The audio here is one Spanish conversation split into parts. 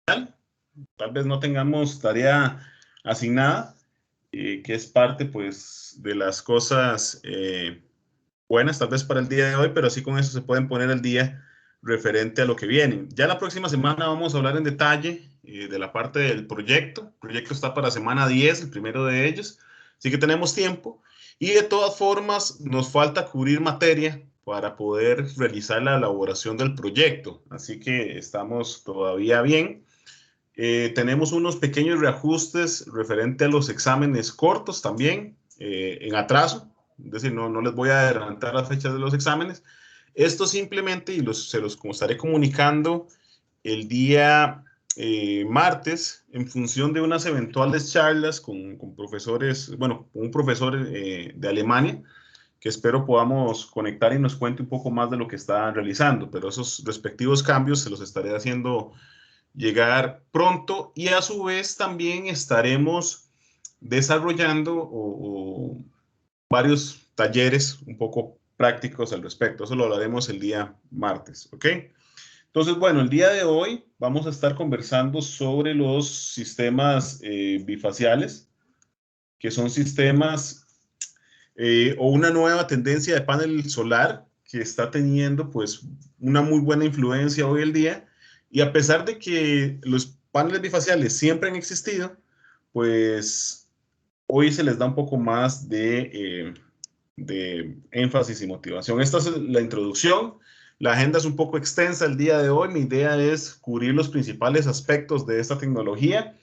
tal vez no tengamos tarea asignada, que es parte pues de las cosas buenas tal vez para el día de hoy, pero así con eso se pueden poner al día referente a lo que viene. Ya la próxima semana vamos a hablar en detalle de la parte del proyecto. El proyecto está para semana 10, el primero de ellos, así que tenemos tiempo. Y de todas formas, nos falta cubrir materia para poder realizar la elaboración del proyecto. Así que estamos todavía bien. Tenemos unos pequeños reajustes referente a los exámenes cortos también, en atraso. Es decir, no les voy a adelantar las fechas de los exámenes. Esto simplemente, y se los como estaré comunicando el día martes, en función de unas eventuales charlas con profesores, bueno, un profesor de Alemania, que espero podamos conectar y nos cuente un poco más de lo que está realizando, pero esos respectivos cambios se los estaré haciendo llegar pronto y a su vez también estaremos desarrollando varios talleres un poco prácticos al respecto. Eso lo hablaremos el día martes, ¿ok? Entonces, bueno, el día de hoy vamos a estar conversando sobre los sistemas bifaciales, que son sistemas o una nueva tendencia de panel solar que está teniendo pues una muy buena influencia hoy en día. Y a pesar de que los paneles bifaciales siempre han existido, pues hoy se les da un poco más de énfasis y motivación. Esta es la introducción. La agenda es un poco extensa el día de hoy. Mi idea es cubrir los principales aspectos de esta tecnología.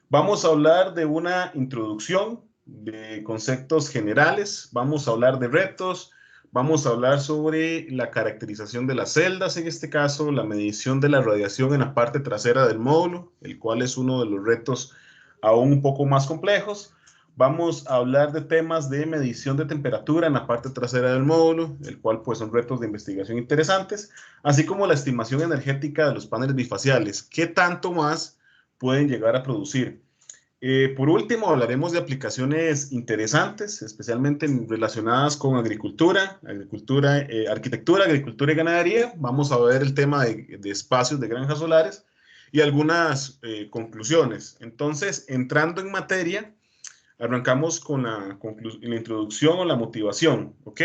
Vamos a hablar de una introducción, de conceptos generales, vamos a hablar de retos, vamos a hablar sobre la caracterización de las celdas, en este caso, la medición de la radiación en la parte trasera del módulo, el cual es uno de los retos aún un poco más complejos. Vamos a hablar de temas de medición de temperatura en la parte trasera del módulo, el cual pues son retos de investigación interesantes, así como la estimación energética de los paneles bifaciales. ¿Qué tanto más pueden llegar a producir? Por último, hablaremos de aplicaciones interesantes, especialmente relacionadas con agricultura, arquitectura, agricultura y ganadería. Vamos a ver el tema de espacios de granjas solares y algunas conclusiones. Entonces, entrando en materia, arrancamos con la introducción o la motivación, ¿ok?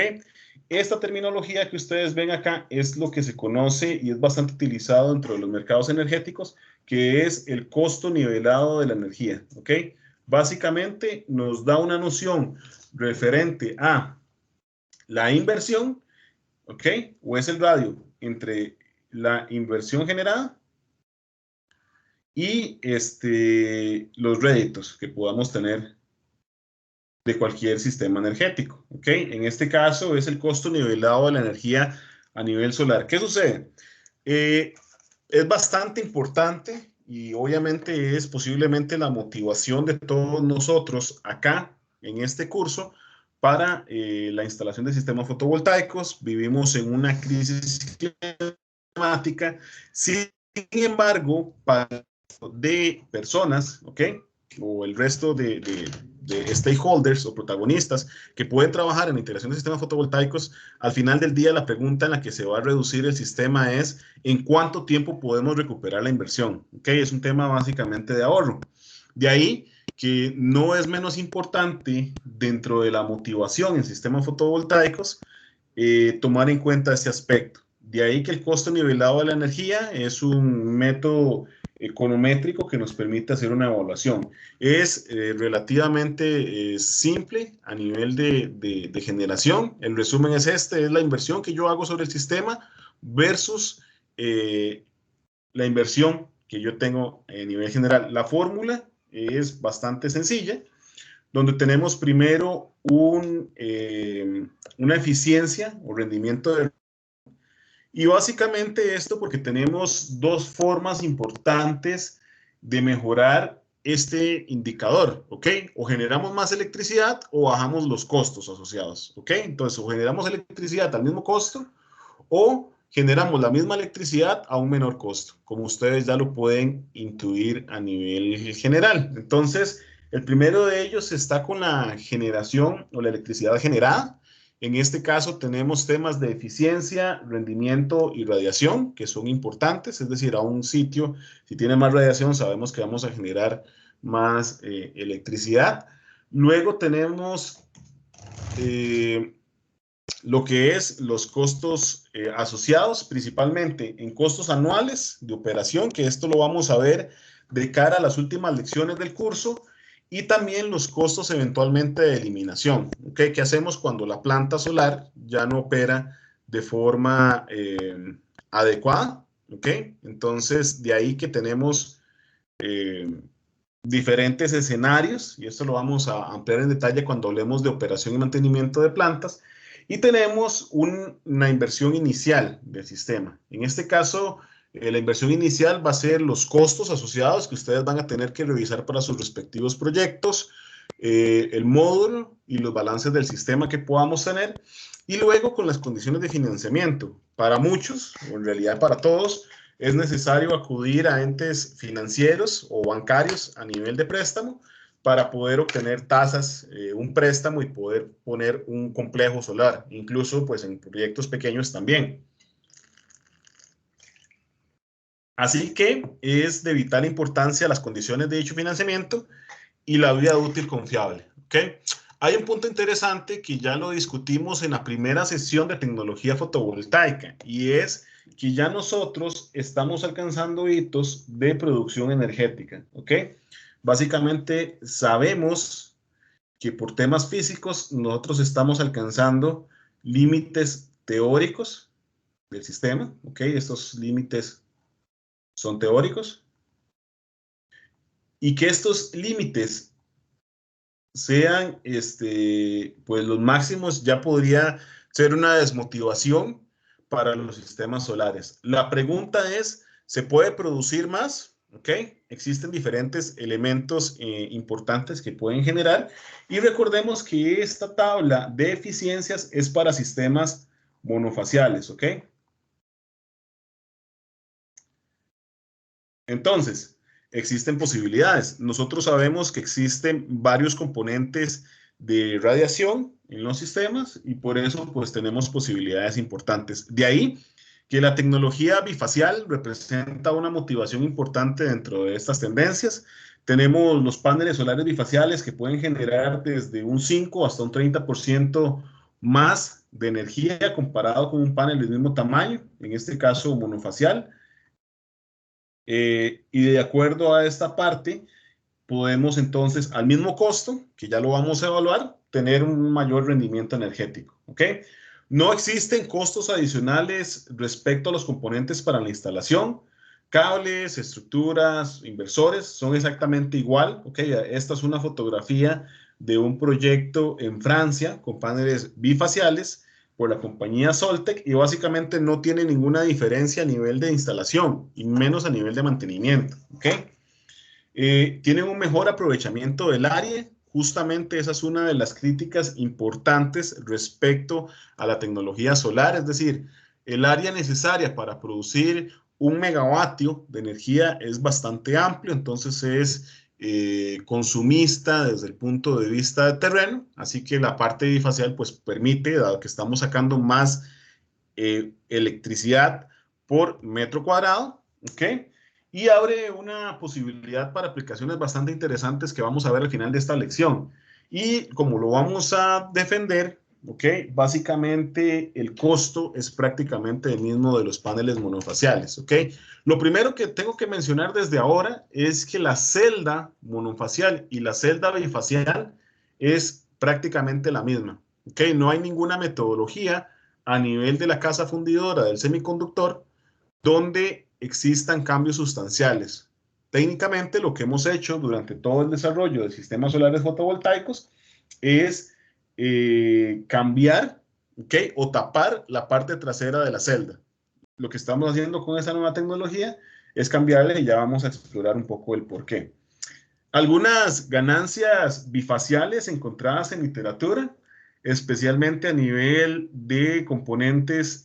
Esta terminología que ustedes ven acá es lo que se conoce y es bastante utilizado dentro de los mercados energéticos, que es el costo nivelado de la energía, ¿ok? Básicamente nos da una noción referente a la inversión, ¿ok? O es el radio entre la inversión generada y los réditos que podamos tener de cualquier sistema energético, ¿ok? En este caso es el costo nivelado de la energía a nivel solar. ¿Qué sucede? Es bastante importante y obviamente es posiblemente la motivación de todos nosotros acá en este curso para la instalación de sistemas fotovoltaicos. Vivimos en una crisis climática. Sin embargo, para de personas, ¿ok? O el resto de stakeholders o protagonistas que pueden trabajar en la integración de sistemas fotovoltaicos, al final del día la pregunta en la que se va a reducir el sistema es ¿en cuánto tiempo podemos recuperar la inversión? ¿Ok? Es un tema básicamente de ahorro. De ahí que no es menos importante dentro de la motivación en sistemas fotovoltaicos tomar en cuenta este aspecto. De ahí que el costo nivelado de la energía es un método econométrico que nos permite hacer una evaluación. Es relativamente simple a nivel de generación. El resumen es es la inversión que yo hago sobre el sistema versus la inversión que yo tengo a nivel general. La fórmula es bastante sencilla, donde tenemos primero una eficiencia o rendimiento de. Y básicamente esto porque tenemos dos formas importantes de mejorar este indicador, ¿ok? O generamos más electricidad o bajamos los costos asociados, ¿ok? Entonces, o generamos electricidad al mismo costo o generamos la misma electricidad a un menor costo, como ustedes ya lo pueden intuir a nivel general. Entonces, el primero de ellos está con la generación o la electricidad generada. En este caso tenemos temas de eficiencia, rendimiento y radiación, que son importantes, es decir, a un sitio, si tiene más radiación, sabemos que vamos a generar más electricidad. Luego tenemos lo que es los costos asociados, principalmente en costos anuales de operación, que esto lo vamos a ver de cara a las últimas lecciones del curso, y también los costos eventualmente de eliminación. ¿Okay? ¿Qué hacemos cuando la planta solar ya no opera de forma adecuada? ¿Okay? Entonces, de ahí que tenemos diferentes escenarios, y esto lo vamos a ampliar en detalle cuando hablemos de operación y mantenimiento de plantas, y tenemos una inversión inicial del sistema. En este caso, la inversión inicial va a ser los costos asociados que ustedes van a tener que revisar para sus respectivos proyectos, el módulo y los balances del sistema que podamos tener, y luego con las condiciones de financiamiento. Para muchos, o en realidad para todos, es necesario acudir a entes financieros o bancarios a nivel de préstamo para poder obtener tasas, un préstamo y poder poner un complejo solar, incluso pues en proyectos pequeños también. Así que es de vital importancia las condiciones de dicho financiamiento y la vida útil confiable. ¿Okay? Hay un punto interesante que ya lo discutimos en la primera sesión de tecnología fotovoltaica y es que ya nosotros estamos alcanzando hitos de producción energética. ¿Ok? Básicamente sabemos que por temas físicos nosotros estamos alcanzando límites teóricos del sistema. ¿Ok? Estos límites son teóricos y que estos límites sean pues los máximos ya podría ser una desmotivación para los sistemas solares. La pregunta es, ¿se puede producir más? ¿Ok? Existen diferentes elementos importantes que pueden generar y recordemos que esta tabla de eficiencias es para sistemas monofaciales. ¿Ok? Entonces, existen posibilidades. Nosotros sabemos que existen varios componentes de radiación en los sistemas y por eso pues tenemos posibilidades importantes. De ahí que la tecnología bifacial representa una motivación importante dentro de estas tendencias. Tenemos los paneles solares bifaciales que pueden generar desde un 5 hasta un 30% más de energía comparado con un panel del mismo tamaño, en este caso monofacial. Y de acuerdo a esta parte, podemos entonces, al mismo costo, que ya lo vamos a evaluar, tener un mayor rendimiento energético. ¿Ok? No existen costos adicionales respecto a los componentes para la instalación. Cables, estructuras, inversores son exactamente igual. ¿Ok? Esta es una fotografía de un proyecto en Francia con paneles bifaciales por la compañía Soltec y básicamente no tiene ninguna diferencia a nivel de instalación y menos a nivel de mantenimiento. ¿Ok? Tienen un mejor aprovechamiento del área. Justamente esa es una de las críticas importantes respecto a la tecnología solar, es decir, el área necesaria para producir 1 megavatio de energía es bastante amplio, entonces es consumista desde el punto de vista de terreno, así que la parte bifacial pues permite, dado que estamos sacando más electricidad por metro cuadrado, ¿ok? Y abre una posibilidad para aplicaciones bastante interesantes que vamos a ver al final de esta lección. Y como lo vamos a defender, ¿ok? Básicamente el costo es prácticamente el mismo de los paneles monofaciales, ¿ok? Lo primero que tengo que mencionar desde ahora es que la celda monofacial y la celda bifacial es prácticamente la misma, ¿ok? No hay ninguna metodología a nivel de la casa fundidora del semiconductor donde existan cambios sustanciales. Técnicamente, lo que hemos hecho durante todo el desarrollo de sistemas solares fotovoltaicos es cambiar, ¿okay? O tapar la parte trasera de la celda. Lo que estamos haciendo con esta nueva tecnología es cambiarle y ya vamos a explorar un poco el por qué. Algunas ganancias bifaciales encontradas en literatura, especialmente a nivel de componentes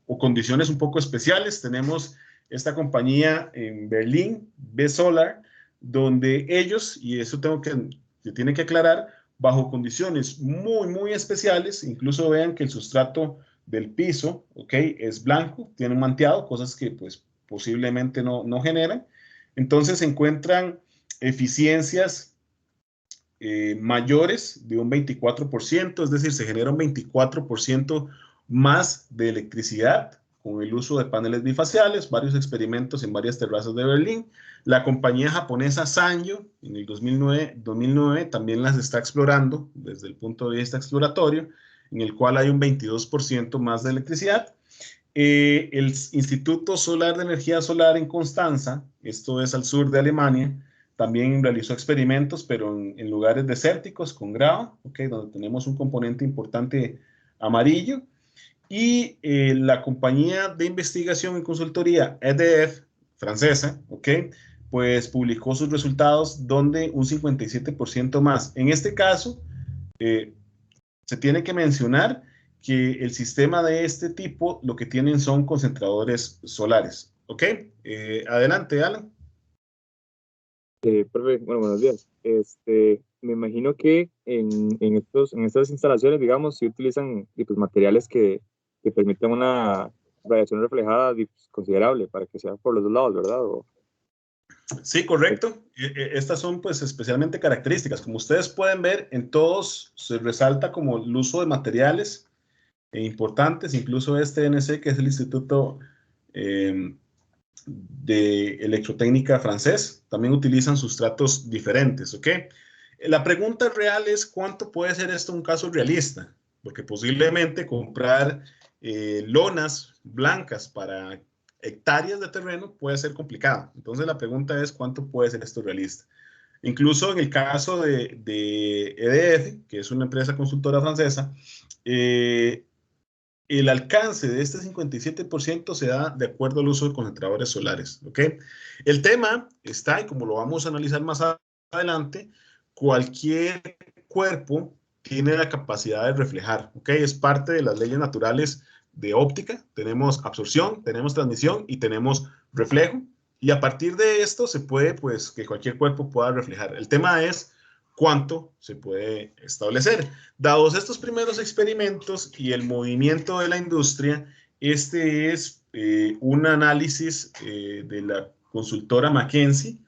o condiciones un poco especiales. Tenemos esta compañía en Berlín, B-Solar, donde ellos, y eso se tiene que aclarar, bajo condiciones muy especiales. Incluso vean que el sustrato del piso, ¿ok? Es blanco, tiene un manteado, cosas que pues posiblemente no generan. Entonces se encuentran eficiencias mayores de un 24%, es decir, se genera un 24% más de electricidad con el uso de paneles bifaciales, varios experimentos en varias terrazas de Berlín. La compañía japonesa Sanyo en el 2009 también las está explorando desde el punto de vista exploratorio, en el cual hay un 22% más de electricidad. El Instituto Solar de Energía Solar en Constanza, esto es al sur de Alemania, también realizó experimentos, pero en lugares desérticos con grava, ¿okay? Donde tenemos un componente importante amarillo. Y la compañía de investigación y consultoría EDF, francesa, ¿okay? Pues publicó sus resultados donde un 57% más. En este caso, se tiene que mencionar que el sistema de este tipo lo que tienen son concentradores solares. ¿Ok? Adelante, Alan. Profe, bueno, buenos días. Me imagino que en estas instalaciones, digamos, se utilizan pues, materiales que permiten una radiación reflejada considerable para que sea por los dos lados, ¿verdad? Sí, correcto. Estas son pues especialmente características. Como ustedes pueden ver, en todos se resalta como el uso de materiales importantes, incluso este NC, que es el Instituto de Electrotécnica francés, también utilizan sustratos diferentes, ¿ok? La pregunta real es cuánto puede ser esto un caso realista, porque posiblemente comprar lonas blancas para hectáreas de terreno puede ser complicado. Entonces la pregunta es cuánto puede ser esto realista. Incluso en el caso de EDF, que es una empresa consultora francesa, el alcance de este 57% se da de acuerdo al uso de concentradores solares, ¿ok? El tema está, y como lo vamos a analizar más adelante, cualquier cuerpo tiene la capacidad de reflejar, ¿ok? Es parte de las leyes naturales de óptica. Tenemos absorción, tenemos transmisión y tenemos reflejo. Y a partir de esto se puede, pues, que cualquier cuerpo pueda reflejar. El tema es cuánto se puede establecer. Dados estos primeros experimentos y el movimiento de la industria, este es un análisis de la consultora McKinsey,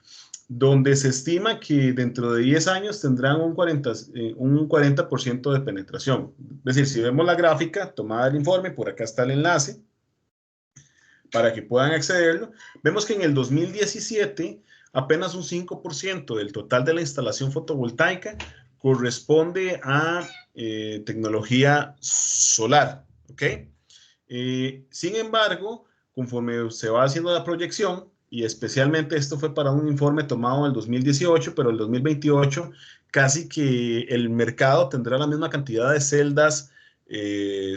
donde se estima que dentro de 10 años tendrán un 40% de penetración. Es decir, si vemos la gráfica tomada del informe, por acá está el enlace, para que puedan accederlo, vemos que en el 2017 apenas un 5% del total de la instalación fotovoltaica corresponde a tecnología solar, ¿ok? Sin embargo, conforme se va haciendo la proyección, y especialmente esto fue para un informe tomado en el 2018, pero el 2028 casi que el mercado tendrá la misma cantidad de celdas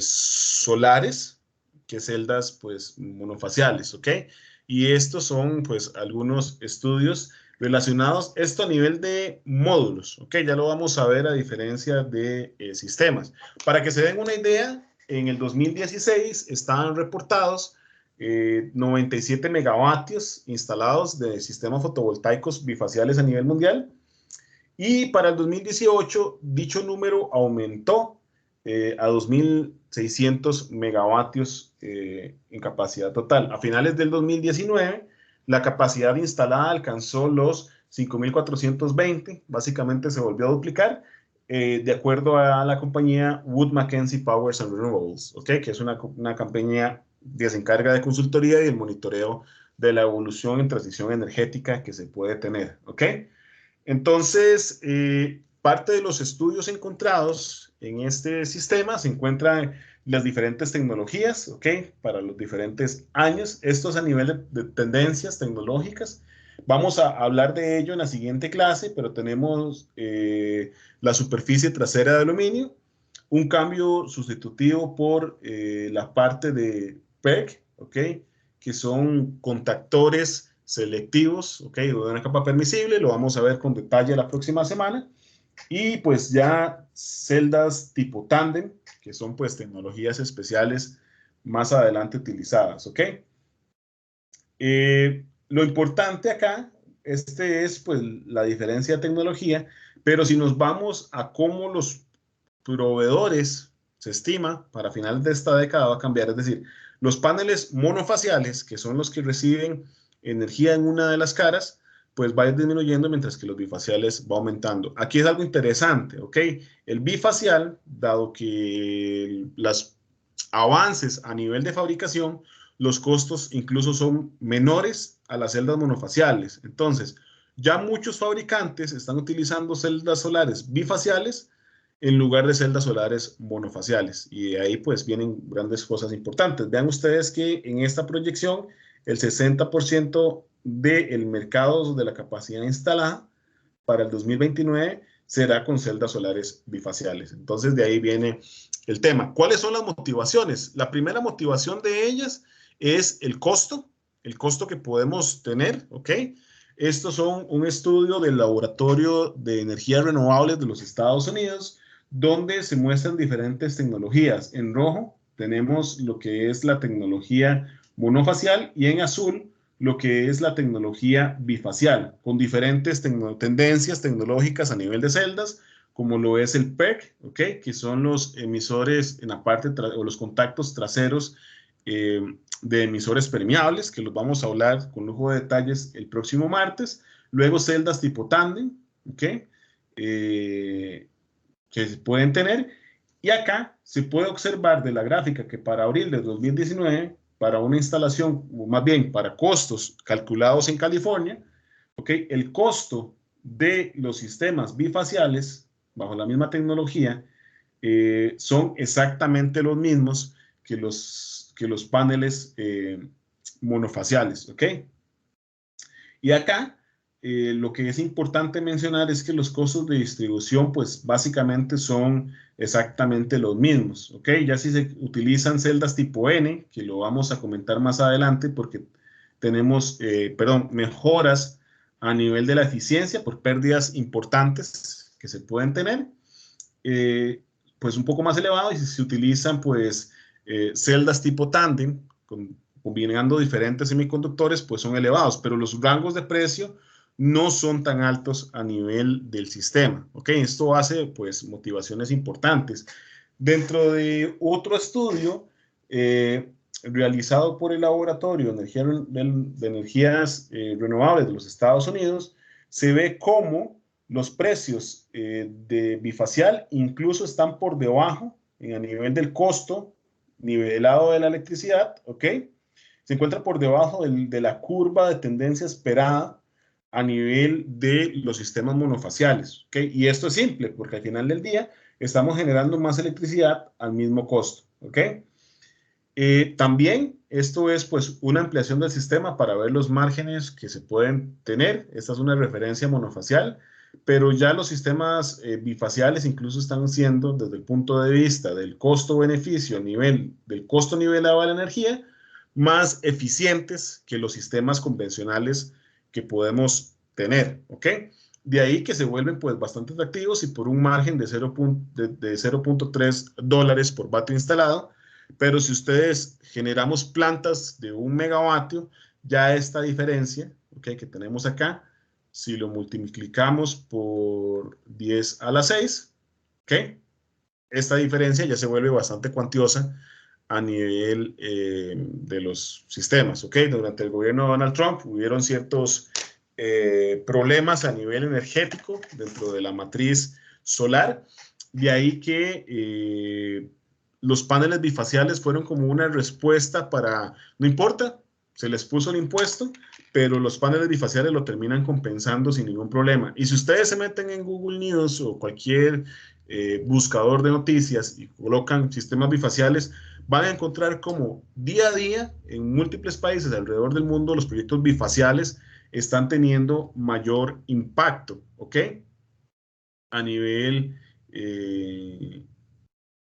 solares que celdas pues monofaciales, ¿ok? Y estos son pues algunos estudios relacionados, esto a nivel de módulos, ¿ok? Ya lo vamos a ver a diferencia de sistemas. Para que se den una idea, en el 2016 estaban reportados 97 megavatios instalados de sistemas fotovoltaicos bifaciales a nivel mundial, y para el 2018 dicho número aumentó a 2.600 megavatios en capacidad total. A finales del 2019, la capacidad instalada alcanzó los 5.420, básicamente se volvió a duplicar, de acuerdo a la compañía Wood Mackenzie Powers and Renewables, ¿okay? Que es una compañía que se encarga de consultoría y el monitoreo de la evolución en transición energética que se puede tener, ¿ok? Entonces, parte de los estudios encontrados en este sistema se encuentran las diferentes tecnologías, ¿ok? Para los diferentes años. Esto es a nivel de tendencias tecnológicas. Vamos a hablar de ello en la siguiente clase, pero tenemos la superficie trasera de aluminio, un cambio sustitutivo por la parte de PERC, ¿ok? Que son contactores selectivos, ¿ok? De una capa permisible, lo vamos a ver con detalle la próxima semana. Y pues ya celdas tipo tándem, que son pues tecnologías especiales más adelante utilizadas, ¿ok? Lo importante acá este es pues la diferencia de tecnología, pero si nos vamos a cómo los proveedores, se estima, para finales de esta década va a cambiar, es decir, los paneles monofaciales, que son los que reciben energía en una de las caras, pues va a ir disminuyendo mientras que los bifaciales va aumentando. Aquí es algo interesante, ¿ok? El bifacial, dado que los avances a nivel de fabricación, los costos incluso son menores a las celdas monofaciales. Entonces, ya muchos fabricantes están utilizando celdas solares bifaciales en lugar de celdas solares monofaciales. Y de ahí pues vienen grandes cosas importantes. Vean ustedes que en esta proyección el 60% del mercado de la capacidad instalada para el 2029 será con celdas solares bifaciales. Entonces de ahí viene el tema. ¿Cuáles son las motivaciones? La primera motivación de ellas es el costo que podemos tener, ¿ok? Estos son un estudio del Laboratorio de Energías Renovables de los Estados Unidos, donde se muestran diferentes tecnologías. En rojo tenemos lo que es la tecnología monofacial y en azul lo que es la tecnología bifacial, con diferentes tendencias tecnológicas a nivel de celdas, como lo es el PERC, ¿ok? Que son los emisores en la parte o los contactos traseros de emisores permeables, que los vamos a hablar con lujo de detalles el próximo martes. Luego celdas tipo tándem, ¿ok? Que se pueden tener. Y acá se puede observar de la gráfica que para abril de 2019, para una instalación, o más bien para costos calculados en California, ¿okay? El costo de los sistemas bifaciales, bajo la misma tecnología, son exactamente los mismos que los paneles monofaciales, ¿ok? Y acá lo que es importante mencionar es que los costos de distribución, pues básicamente son exactamente los mismos, ¿ok? Ya si se utilizan celdas tipo N, que lo vamos a comentar más adelante porque tenemos, mejoras a nivel de la eficiencia por pérdidas importantes que se pueden tener, pues un poco más elevado, y si se utilizan pues celdas tipo tándem, combinando diferentes semiconductores, pues son elevados, pero los rangos de precio no son tan altos a nivel del sistema, ¿ok? Esto hace pues motivaciones importantes. Dentro de otro estudio realizado por el Laboratorio de Energías Renovables de los Estados Unidos, se ve cómo los precios de bifacial incluso están por debajo a nivel del costo nivelado de la electricidad, ¿ok? Se encuentra por debajo de la curva de tendencia esperada a nivel de los sistemas monofaciales, ¿ok? Y esto es simple, porque al final del día estamos generando más electricidad al mismo costo, ¿ok? También esto es pues una ampliación del sistema para ver los márgenes que se pueden tener. Esta es una referencia monofacial, pero ya los sistemas bifaciales incluso están siendo, desde el punto de vista del costo-beneficio a nivel del costo nivelado de la energía, más eficientes que los sistemas convencionales que podemos tener, ¿ok? De ahí que se vuelven pues bastante atractivos y por un margen de 0.3 dólares por vatio instalado. Pero si ustedes generamos plantas de 1 megavatio, ya esta diferencia, ¿okay? Que tenemos acá, si lo multiplicamos por 10 a la 6, ¿okay? Esta diferencia ya se vuelve bastante cuantiosa a nivel de los sistemas, ¿ok? Durante el gobierno de Donald Trump hubieron ciertos problemas a nivel energético dentro de la matriz solar, de ahí que los paneles bifaciales fueron como una respuesta para, no importa, se les puso el impuesto, pero los paneles bifaciales lo terminan compensando sin ningún problema. Y si ustedes se meten en Google News o cualquier buscador de noticias y colocan sistemas bifaciales, van a encontrar como día a día en múltiples países alrededor del mundo los proyectos bifaciales están teniendo mayor impacto, ¿ok? A nivel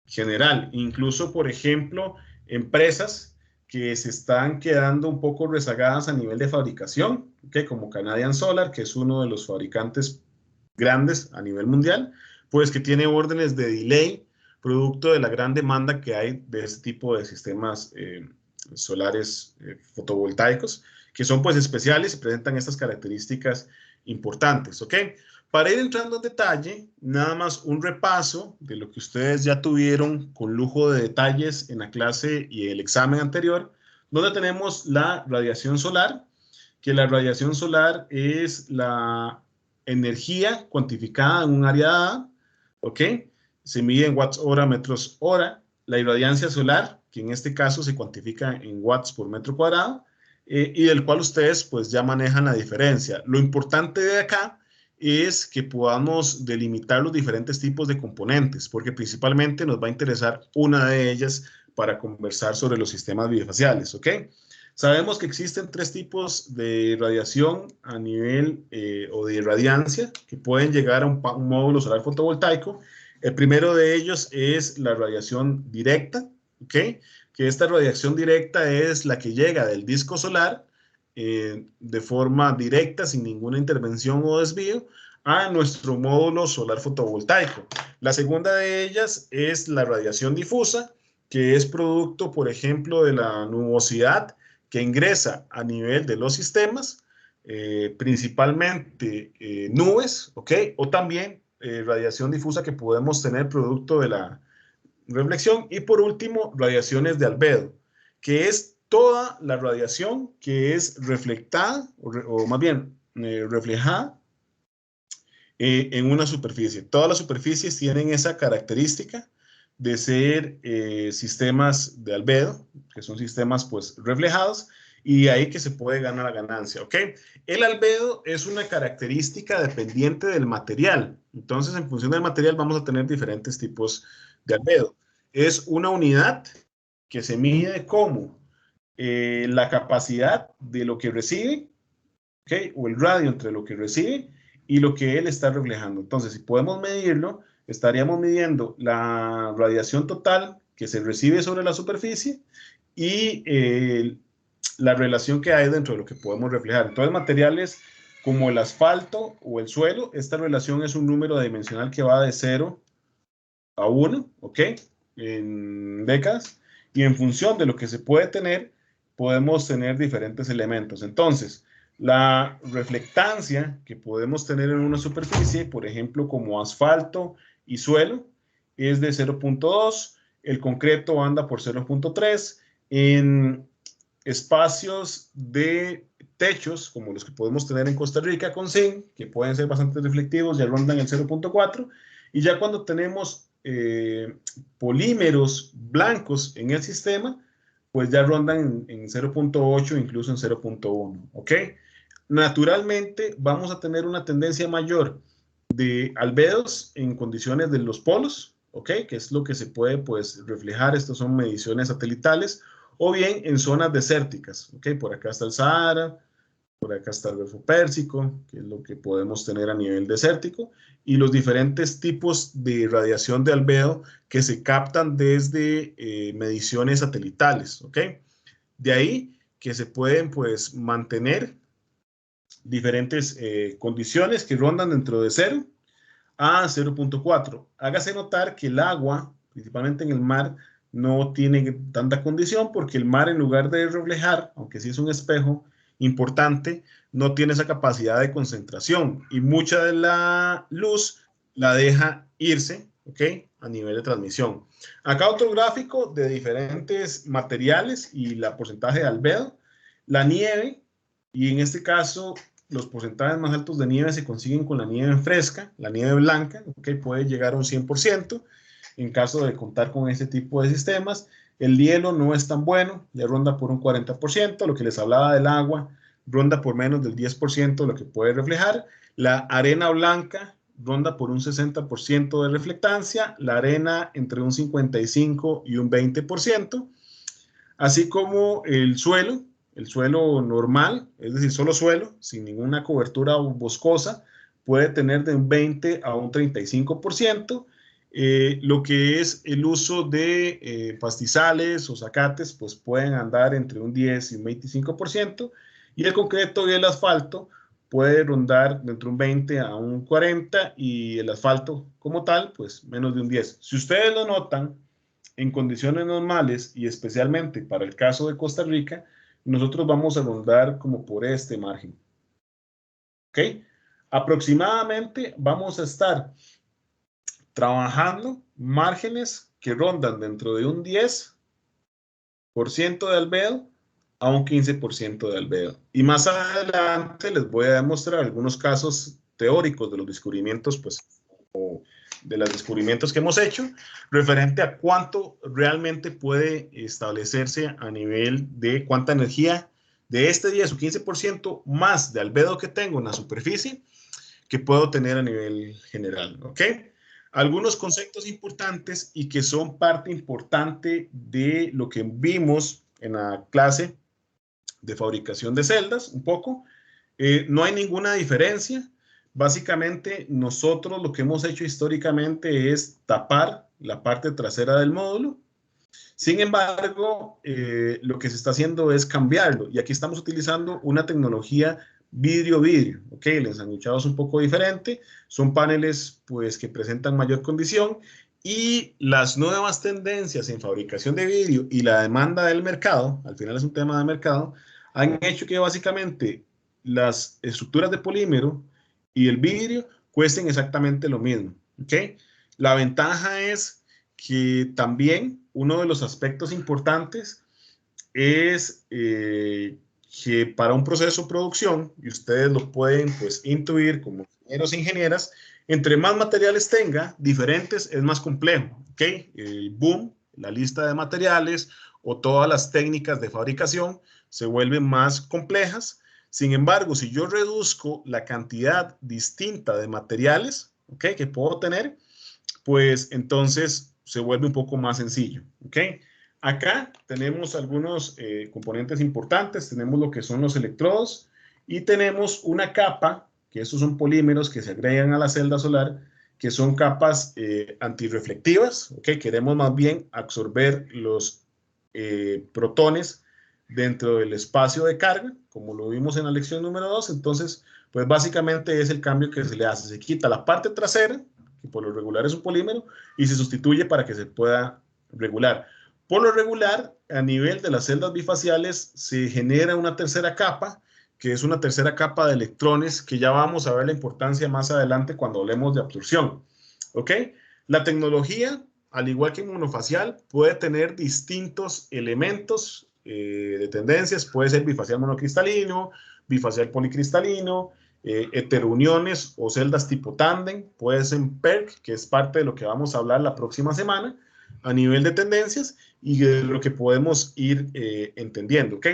general. Incluso, por ejemplo, empresas que se están quedando un poco rezagadas a nivel de fabricación, ¿okay? Como Canadian Solar, que es uno de los fabricantes grandes a nivel mundial, pues que tiene órdenes de delay producto de la gran demanda que hay de este tipo de sistemas solares fotovoltaicos. que son pues especiales y presentan estas características importantes, ¿ok? Para ir entrando en detalle, nada más un repaso de lo que ustedes ya tuvieron con lujo de detalles en la clase y el examen anterior, donde tenemos la radiación solar, que la radiación solar es la energía cuantificada en un área dada, ¿ok? Se mide en watts hora, metros hora. La irradiancia solar, que en este caso se cuantifica en watts por metro cuadrado, y del cual ustedes pues ya manejan la diferencia. Lo importante de acá es que podamos delimitar los diferentes tipos de componentes, porque principalmente nos va a interesar una de ellas para conversar sobre los sistemas bifaciales, ¿ok? Sabemos que existen tres tipos de radiación a nivel o de irradiancia que pueden llegar a un módulo solar fotovoltaico. El primero de ellos es la radiación directa, ¿ok? Que esta radiación directa es la que llega del disco solar de forma directa, sin ninguna intervención o desvío, a nuestro módulo solar fotovoltaico. La segunda de ellas es la radiación difusa, que es producto, por ejemplo, de la nubosidad que ingresa a nivel de los sistemas, principalmente nubes, ¿ok? O también radiación difusa que podemos tener producto de la reflexión. Y por último, radiaciones de albedo, que es toda la radiación que es reflectada, o más bien reflejada en una superficie. Todas las superficies tienen esa característica de ser sistemas de albedo, que son sistemas pues reflejados, y ahí que se puede ganar la ganancia, ¿ok? El albedo es una característica dependiente del material. Entonces, en función del material vamos a tener diferentes tipos de albedo. Es una unidad que se mide como la capacidad de lo que recibe, ¿ok? O el radio entre lo que recibe y lo que él está reflejando. Entonces, si podemos medirlo, estaríamos midiendo la radiación total que se recibe sobre la superficie y la relación que hay dentro de lo que podemos reflejar. Entonces, materiales como el asfalto o el suelo, esta relación es un número dimensional que va de 0 a 1, ¿ok? En décadas. Y en función de lo que se puede tener, podemos tener diferentes elementos. Entonces, la reflectancia que podemos tener en una superficie, por ejemplo, como asfalto y suelo, es de 0.2, el concreto anda por 0.3, en espacios de techos, como los que podemos tener en Costa Rica con zinc, que pueden ser bastante reflectivos, ya rondan el 0.4, y ya cuando tenemos polímeros blancos en el sistema, pues ya rondan en 0.8, incluso en 0.1, ¿ok? Naturalmente vamos a tener una tendencia mayor de albedos en condiciones de los polos, ¿ok? Que es lo que se puede pues reflejar, estas son mediciones satelitales, o bien en zonas desérticas, ¿ok? Por acá está el Sahara, por acá está el Golfo Pérsico, que es lo que podemos tener a nivel desértico, y los diferentes tipos de radiación de albedo que se captan desde mediciones satelitales, ¿ok? De ahí que se pueden pues mantener diferentes condiciones que rondan dentro de 0 a 0.4. Hágase notar que el agua, principalmente en el mar, no tiene tanta condición porque el mar, en lugar de reflejar, aunque sí es un espejo importante, no tiene esa capacidad de concentración y mucha de la luz la deja irse, ¿ok? A nivel de transmisión. Acá otro gráfico de diferentes materiales y la porcentaje de albedo. La nieve, y en este caso los porcentajes más altos de nieve se consiguen con la nieve fresca, la nieve blanca, que puede llegar a un 100% en caso de contar con este tipo de sistemas. El hielo no es tan bueno, le ronda por un 40%, lo que les hablaba del agua ronda por menos del 10% lo que puede reflejar. La arena blanca ronda por un 60% de reflectancia, la arena entre un 55 y un 20%, así como el suelo normal, es decir, solo suelo, sin ninguna cobertura boscosa, puede tener de un 20 a un 35%. Lo que es el uso de pastizales o zacates, pues pueden andar entre un 10 y un 25%. Y el concreto y el asfalto puede rondar entre un 20 a un 40%, y el asfalto como tal, pues menos de un 10%. Si ustedes lo notan, en condiciones normales y especialmente para el caso de Costa Rica, nosotros vamos a rondar como por este margen. ¿Ok? Aproximadamente vamos a estar trabajando márgenes que rondan dentro de un 10% de albedo a un 15% de albedo. Y más adelante les voy a demostrar algunos casos teóricos de los descubrimientos, pues, o de los descubrimientos que hemos hecho, referente a cuánto realmente puede establecerse a nivel de cuánta energía de este 10 o 15% más de albedo que tengo en la superficie que puedo tener a nivel general, ¿ok? Algunos conceptos importantes y que son parte importante de lo que vimos en la clase de fabricación de celdas, un poco. No hay ninguna diferencia. Básicamente, nosotros lo que hemos hecho históricamente es tapar la parte trasera del módulo. Sin embargo, lo que se está haciendo es cambiarlo. Y aquí estamos utilizando una tecnología vidrio-vidrio. ¿Ok? El ensanguchado es un poco diferente. Son paneles pues, que presentan mayor condición. Y las nuevas tendencias en fabricación de vidrio y la demanda del mercado, al final es un tema de mercado, han hecho que básicamente las estructuras de polímero y el vidrio cuesten exactamente lo mismo. ¿Ok? La ventaja es que también uno de los aspectos importantes es que para un proceso de producción, y ustedes lo pueden pues intuir como ingenieros e ingenieras, entre más materiales tenga, diferentes, es más complejo, ¿ok? El boom, la lista de materiales o todas las técnicas de fabricación se vuelven más complejas. Sin embargo, si yo reduzco la cantidad distinta de materiales, ¿ok? Que puedo tener, pues entonces se vuelve un poco más sencillo, ¿ok? Acá tenemos algunos componentes importantes, tenemos lo que son los electrodos y tenemos una capa, que estos son polímeros que se agregan a la celda solar, que son capas antirreflectivas, ¿ok? Queremos más bien absorber los protones dentro del espacio de carga, como lo vimos en la lección número 2, entonces, pues básicamente es el cambio que se le hace, se quita la parte trasera, que por lo regular es un polímero, y se sustituye para que se pueda regular. Por lo regular, a nivel de las celdas bifaciales, se genera una tercera capa, que es una tercera capa de electrones, que ya vamos a ver la importancia más adelante cuando hablemos de absorción. ¿Ok? La tecnología, al igual que en monofacial, puede tener distintos elementos de tendencias. Puede ser bifacial monocristalino, bifacial policristalino, heterouniones o celdas tipo tándem, puede ser PERC, que es parte de lo que vamos a hablar la próxima semana a nivel de tendencias y de lo que podemos ir entendiendo, ¿ok?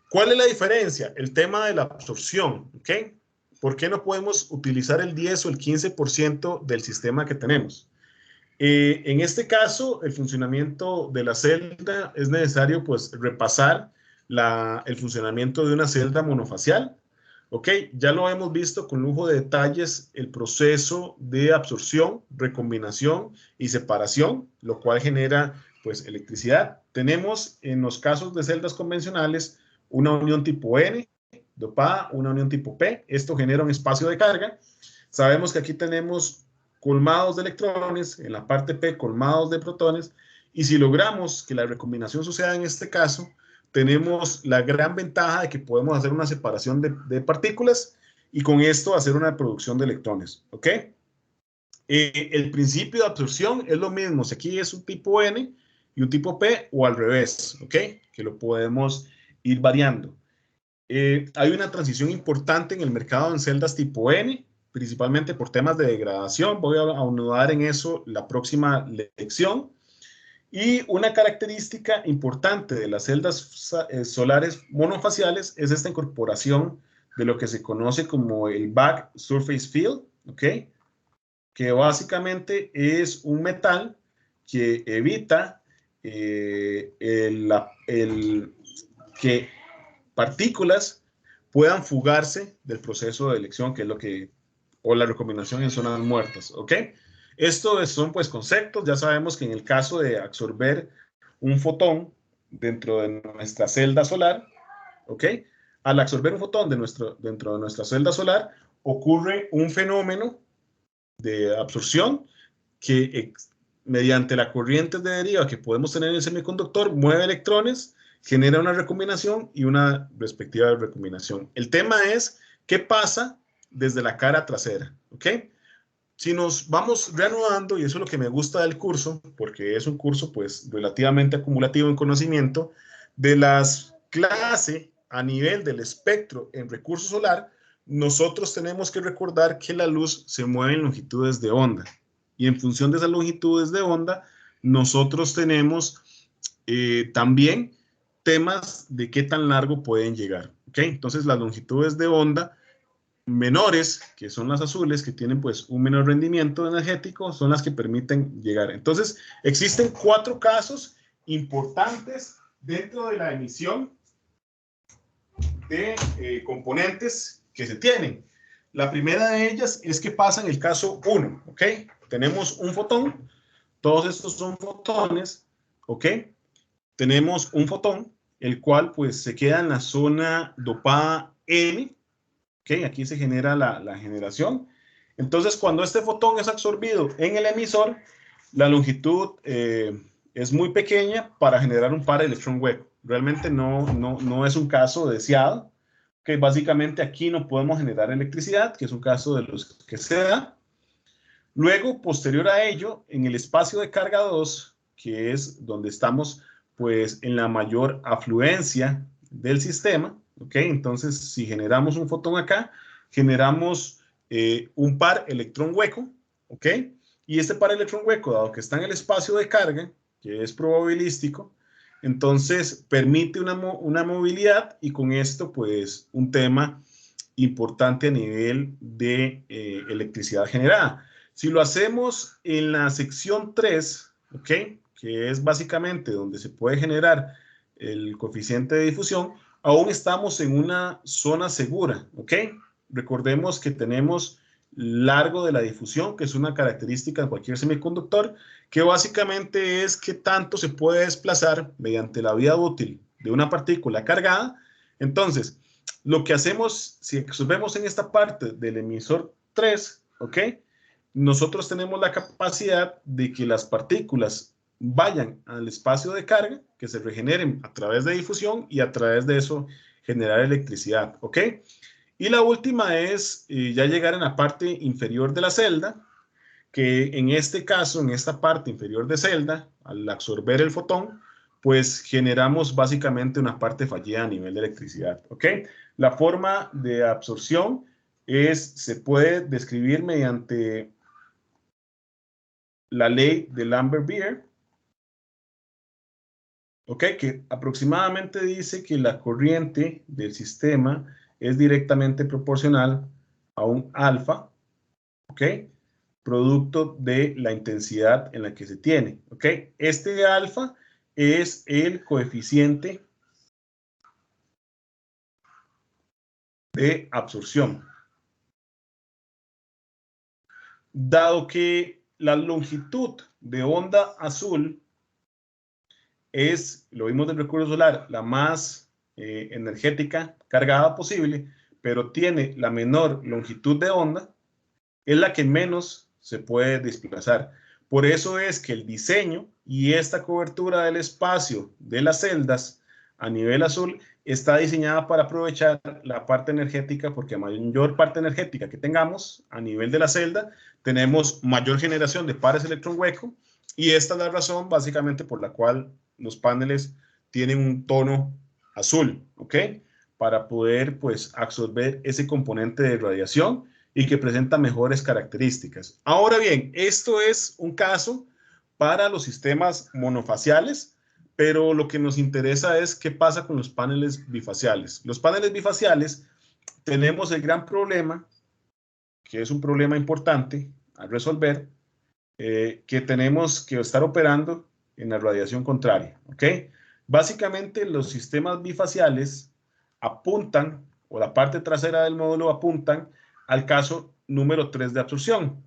¿Cuál es la diferencia? El tema de la absorción, ¿ok? ¿Por qué no podemos utilizar el 10 o el 15% del sistema que tenemos? En este caso, el funcionamiento de la celda es necesario pues repasar el funcionamiento de una celda monofacial. Ok, ya lo hemos visto con lujo de detalles el proceso de absorción, recombinación y separación, lo cual genera pues electricidad. Tenemos en los casos de celdas convencionales una unión tipo N dopada, una unión tipo P. Esto genera un espacio de carga. Sabemos que aquí tenemos colmados de electrones, en la parte P colmados de protones, y si logramos que la recombinación suceda en este caso, tenemos la gran ventaja de que podemos hacer una separación de partículas y con esto hacer una producción de electrones, ¿ok? El principio de absorción es lo mismo, si aquí es un tipo N y un tipo P o al revés, ¿ok? Que lo podemos ir variando. Hay una transición importante en el mercado en celdas tipo N, principalmente por temas de degradación. Voy a ahondar en eso la próxima lección. Y una característica importante de las celdas solares monofaciales es esta incorporación de lo que se conoce como el back surface field, ¿ok? Que básicamente es un metal que evita que partículas puedan fugarse del proceso de elección, que es lo que, o la recombinación en zonas muertas, ¿ok? Estos son pues conceptos, ya sabemos que en el caso de absorber un fotón dentro de nuestra celda solar, ¿ok? Al absorber un fotón dentro de nuestra celda solar, ocurre un fenómeno de absorción que mediante la corriente de deriva que podemos tener en el semiconductor mueve electrones genera una recombinación y una respectiva recombinación. El tema es qué pasa desde la cara trasera, ¿ok? Si nos vamos reanudando, y eso es lo que me gusta del curso, porque es un curso pues relativamente acumulativo en conocimiento, de las clases a nivel del espectro en recurso solar, nosotros tenemos que recordar que la luz se mueve en longitudes de onda. Y en función de esas longitudes de onda, nosotros tenemos también temas de qué tan largo pueden llegar. ¿Ok? Entonces las longitudes de onda menores, que son las azules, que tienen pues un menor rendimiento energético, son las que permiten llegar. Entonces, existen 4 casos importantes dentro de la emisión de componentes que se tienen. La primera de ellas es que pasa en el caso 1, ¿ok? Tenemos un fotón, todos estos son fotones, ¿ok? Tenemos un fotón, el cual pues se queda en la zona dopada N, ¿ok? Aquí se genera la generación. Entonces, cuando este fotón es absorbido en el emisor, la longitud es muy pequeña para generar un par de electrón hueco. Realmente no es un caso deseado, que básicamente aquí no podemos generar electricidad, que es un caso de los que se da. Luego, posterior a ello, en el espacio de carga 2, que es donde estamos pues en la mayor afluencia del sistema, ¿ok? Entonces, si generamos un fotón acá, generamos un par electrón hueco, ¿ok? Y este par electrón hueco, dado que está en el espacio de carga, que es probabilístico, entonces permite una movilidad y con esto, pues, un tema importante a nivel de electricidad generada. Si lo hacemos en la sección 3, ¿ok? Que es básicamente donde se puede generar el coeficiente de difusión, aún estamos en una zona segura, ¿ok? Recordemos que tenemos largo de la difusión, que es una característica de cualquier semiconductor, que básicamente es qué tanto se puede desplazar mediante la vida útil de una partícula cargada. Entonces, lo que hacemos, si vemos en esta parte del emisor 3, ¿ok? Nosotros tenemos la capacidad de que las partículas vayan al espacio de carga, que se regeneren a través de difusión y a través de eso generar electricidad, ¿ok? Y la última es ya llegar en la parte inferior de la celda, que en este caso, en esta parte inferior de celda, al absorber el fotón, pues generamos básicamente una parte fallida a nivel de electricidad, ¿ok? La forma de absorción se puede describir mediante la ley de Lambert-Beer, ¿ok? Que aproximadamente dice que la corriente del sistema es directamente proporcional a un alfa, ¿ok? Producto de la intensidad en la que se tiene, ¿ok? Este alfa es el coeficiente de absorción. Dado que la longitud de onda azul es, lo vimos del recurso solar, la más energética cargada posible, pero tiene la menor longitud de onda, es la que menos se puede desplazar. Por eso es que el diseño y esta cobertura del espacio de las celdas a nivel azul está diseñada para aprovechar la parte energética, porque a mayor parte energética que tengamos a nivel de la celda, tenemos mayor generación de pares electrón hueco, y esta es la razón básicamente por la cual los paneles tienen un tono azul, ¿ok? Para poder pues absorber ese componente de radiación y que presenta mejores características. Ahora bien, esto es un caso para los sistemas monofaciales, pero lo que nos interesa es qué pasa con los paneles bifaciales. Los paneles bifaciales tenemos el gran problema, que es un problema importante a resolver, que tenemos que estar operando en la radiación contraria, ¿ok? Básicamente los sistemas bifaciales apuntan, o la parte trasera del módulo apuntan al caso número 3 de absorción,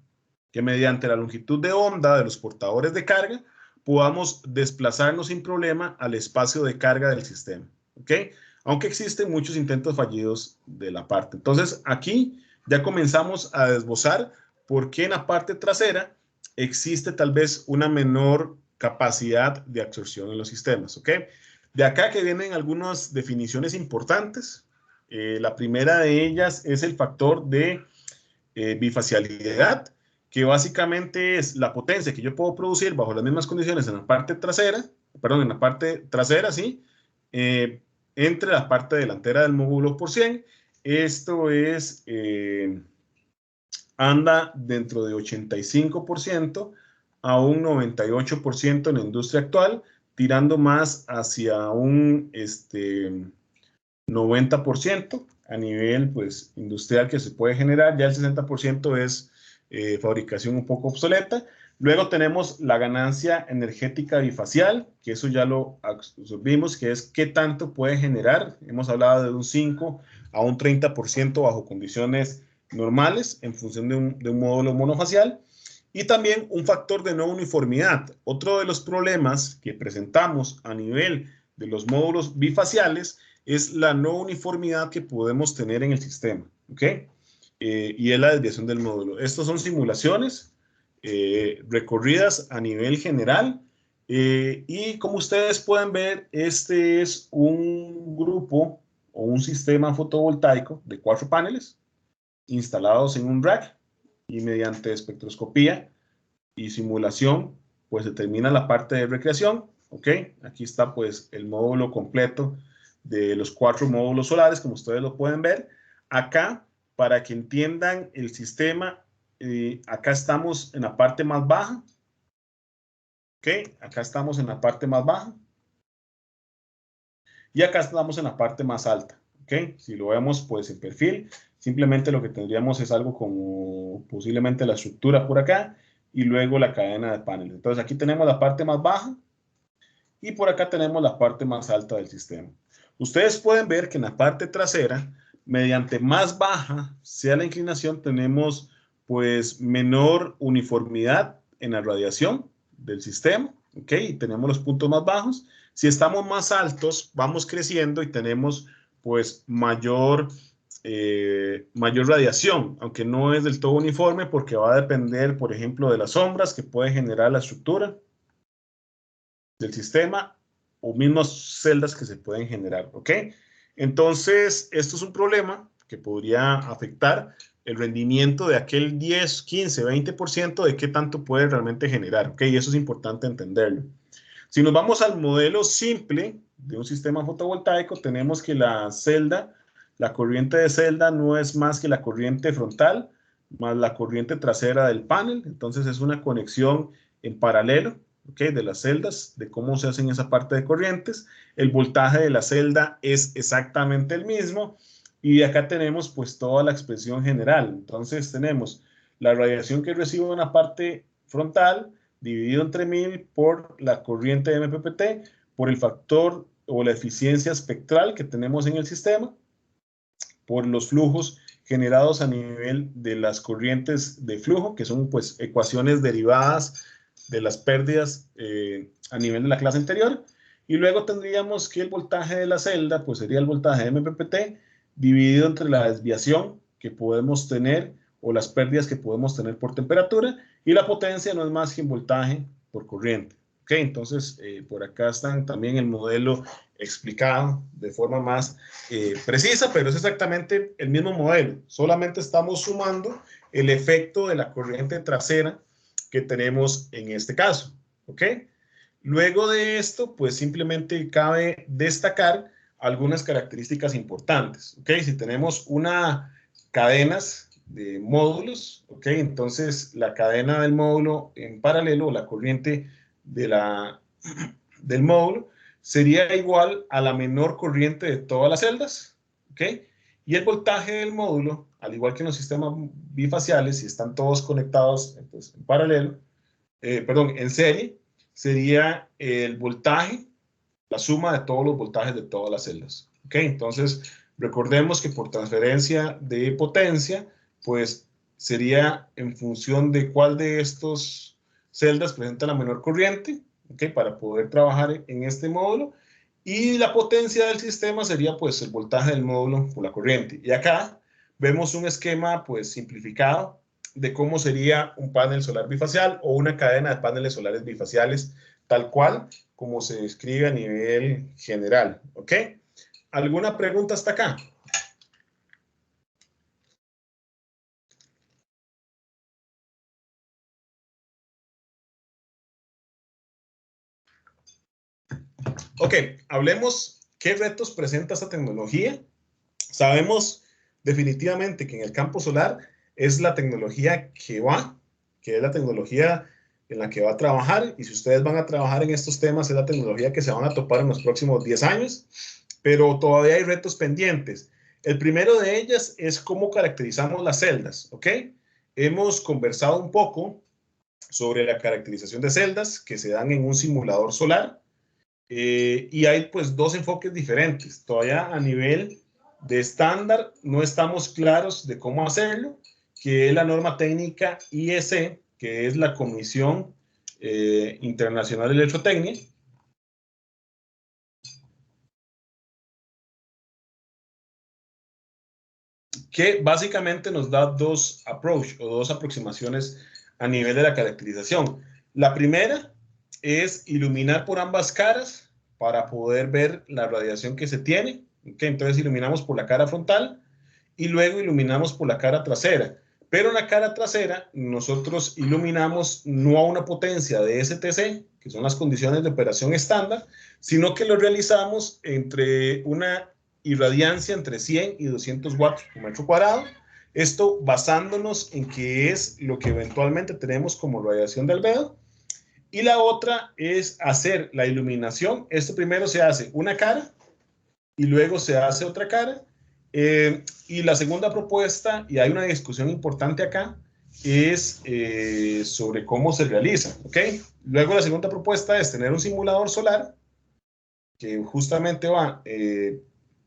que mediante la longitud de onda de los portadores de carga podamos desplazarnos sin problema al espacio de carga del sistema, ¿ok? Aunque existen muchos intentos fallidos de la parte. Entonces, aquí ya comenzamos a desbozar por qué en la parte trasera existe tal vez una menor capacidad de absorción en los sistemas, ¿ok? De acá que vienen algunas definiciones importantes. La primera de ellas es el factor de bifacialidad, que básicamente es la potencia que yo puedo producir bajo las mismas condiciones en la parte trasera, perdón, en la parte trasera, sí, entre la parte delantera del módulo por 100. Esto es, anda dentro de 85% a un 98% en la industria actual, tirando más hacia un 90% a nivel pues, industrial que se puede generar. Ya el 60% es fabricación un poco obsoleta. Luego tenemos la ganancia energética bifacial, que eso ya lo absorbimos, que es qué tanto puede generar. Hemos hablado de un 5 a un 30% bajo condiciones normales en función de un módulo monofacial. Y también un factor de no uniformidad. Otro de los problemas que presentamos a nivel de los módulos bifaciales es la no uniformidad que podemos tener en el sistema, ¿ok? Y es la desviación del módulo. Estos son simulaciones recorridas a nivel general y como ustedes pueden ver, este es un grupo o un sistema fotovoltaico de 4 paneles instalados en un rack y mediante espectroscopía y simulación, pues determina la parte de recreación, ¿ok? Aquí está pues el módulo completo de los 4 módulos solares, como ustedes lo pueden ver. Acá, para que entiendan el sistema, acá estamos en la parte más baja, ¿ok? Acá estamos en la parte más baja. Y acá estamos en la parte más alta, ¿ok? Si lo vemos pues en perfil, simplemente lo que tendríamos es algo como posiblemente la estructura por acá y luego la cadena de paneles. Entonces aquí tenemos la parte más baja y por acá tenemos la parte más alta del sistema. Ustedes pueden ver que en la parte trasera, mediante más baja sea la inclinación, tenemos pues menor uniformidad en la radiación del sistema, ¿ok? Y tenemos los puntos más bajos. Si estamos más altos, vamos creciendo y tenemos pues mayor radiación, aunque no es del todo uniforme porque va a depender, por ejemplo, de las sombras que puede generar la estructura del sistema o mismas celdas que se pueden generar, ¿ok? Entonces, esto es un problema que podría afectar el rendimiento de aquel 10, 15, 20% de qué tanto puede realmente generar, ¿ok? Y eso es importante entenderlo. Si nos vamos al modelo simple de un sistema fotovoltaico, tenemos que la celda, la corriente de celda no es más que la corriente frontal más la corriente trasera del panel. Entonces es una conexión en paralelo, ¿ok? De las celdas, de cómo se hacen esa parte de corrientes. El voltaje de la celda es exactamente el mismo. Y acá tenemos pues toda la expresión general. Entonces tenemos la radiación que recibo en la parte frontal, dividido entre 1000 por la corriente de MPPT, por el factor o la eficiencia espectral que tenemos en el sistema, por los flujos generados a nivel de las corrientes de flujo, que son pues ecuaciones derivadas de las pérdidas a nivel de la clase anterior. Y luego tendríamos que el voltaje de la celda pues sería el voltaje de MPPT dividido entre la desviación que podemos tener o las pérdidas que podemos tener por temperatura, y la potencia no es más que un voltaje por corriente. ¿Ok? Entonces, por acá están también el modelo explicado de forma más precisa, pero es exactamente el mismo modelo. Solamente estamos sumando el efecto de la corriente trasera que tenemos en este caso. ¿Ok? Luego de esto, pues simplemente cabe destacar algunas características importantes. ¿Ok? Si tenemos una cadenas de módulos, ¿ok? Entonces la cadena del módulo en paralelo, la corriente del módulo, sería igual a la menor corriente de todas las celdas, ¿ok? Y el voltaje del módulo, al igual que en los sistemas bifaciales, si están todos conectados pues, en paralelo, en serie, sería el voltaje, la suma de todos los voltajes de todas las celdas, ¿ok? Entonces, recordemos que por transferencia de potencia, pues sería en función de cuál de estos celdas presenta la menor corriente, ¿ok? Para poder trabajar en este módulo. Y la potencia del sistema sería pues el voltaje del módulo por la corriente. Y acá vemos un esquema pues simplificado de cómo sería un panel solar bifacial o una cadena de paneles solares bifaciales tal cual como se describe a nivel general, ¿ok? ¿Alguna pregunta hasta acá? Ok, hablemos qué retos presenta esta tecnología. Sabemos definitivamente que en el campo solar es la tecnología que es la tecnología en la que va a trabajar, y si ustedes van a trabajar en estos temas, es la tecnología que se van a topar en los próximos 10 años, pero todavía hay retos pendientes. El primero de ellas es cómo caracterizamos las celdas, ¿ok? Hemos conversado un poco sobre la caracterización de celdas que se dan en un simulador solar, y hay pues dos enfoques diferentes. Todavía a nivel de estándar no estamos claros de cómo hacerlo, que es la norma técnica IEC, que es la Comisión Internacional de Electrotecnia, que básicamente nos da dos aproximaciones a nivel de la caracterización. La primera es iluminar por ambas caras para poder ver la radiación que se tiene. ¿Okay? Entonces iluminamos por la cara frontal y luego iluminamos por la cara trasera. Pero en la cara trasera nosotros iluminamos no a una potencia de STC, que son las condiciones de operación estándar, sino que lo realizamos entre una irradiancia entre 100 y 200 watts por metro cuadrado. Esto basándonos en que es lo que eventualmente tenemos como radiación de albedo. Y la otra es hacer la iluminación. Esto primero se hace una cara y luego se hace otra cara. Y la segunda propuesta, y hay una discusión importante acá, es sobre cómo se realiza. ¿Okay? Luego la segunda propuesta es tener un simulador solar que justamente va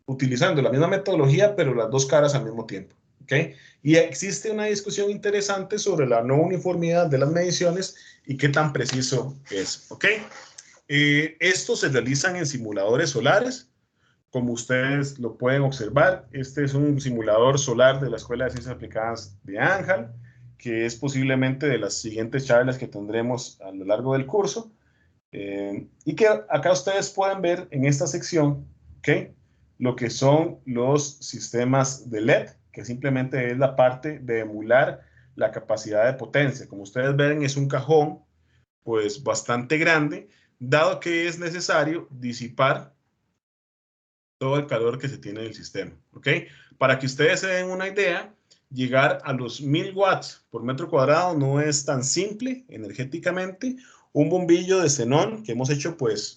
utilizando la misma metodología, pero las dos caras al mismo tiempo. ¿Okay? Y existe una discusión interesante sobre la no uniformidad de las mediciones y qué tan preciso es. ¿Okay? Estos se realizan en simuladores solares, como ustedes lo pueden observar. Este es un simulador solar de la Escuela de Ciencias Aplicadas de Ángel, que es posiblemente de las siguientes charlas que tendremos a lo largo del curso. Y que acá ustedes pueden ver en esta sección, ¿okay? Lo que son los sistemas de LED, que simplemente es la parte de emular la capacidad de potencia. Como ustedes ven, es un cajón pues bastante grande, dado que es necesario disipar todo el calor que se tiene en el sistema, ¿ok? Para que ustedes se den una idea, llegar a los 1000 watts por metro cuadrado no es tan simple energéticamente. Un bombillo de xenón que hemos hecho, pues,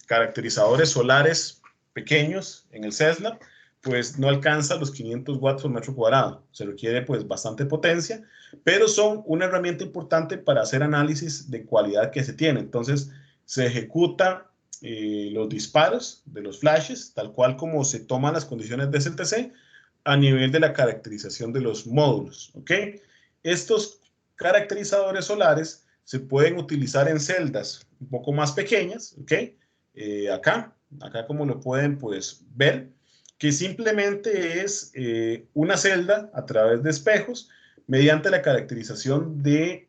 caracterizadores solares pequeños en el CESLAB, pues no alcanza los 500 watts por metro cuadrado. Se requiere, pues, bastante potencia, pero son una herramienta importante para hacer análisis de cualidad que se tiene. Entonces, se ejecuta los disparos de los flashes, tal cual como se toman las condiciones de STC a nivel de la caracterización de los módulos. ¿Ok? Estos caracterizadores solares se pueden utilizar en celdas un poco más pequeñas. ¿Ok? Acá como lo pueden pues ver, que simplemente es una celda a través de espejos mediante la caracterización de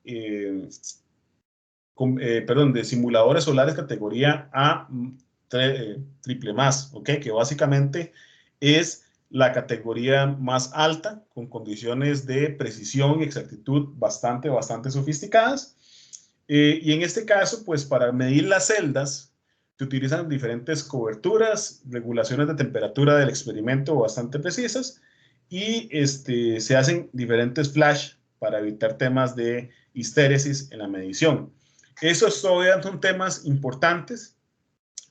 de simuladores solares categoría A triple más, ¿ok? Que básicamente es la categoría más alta, con condiciones de precisión y exactitud bastante sofisticadas. Y en este caso, pues para medir las celdas, se utilizan diferentes coberturas, regulaciones de temperatura del experimento bastante precisas, y se hacen diferentes flash para evitar temas de histéresis en la medición. Esos todavía son temas importantes,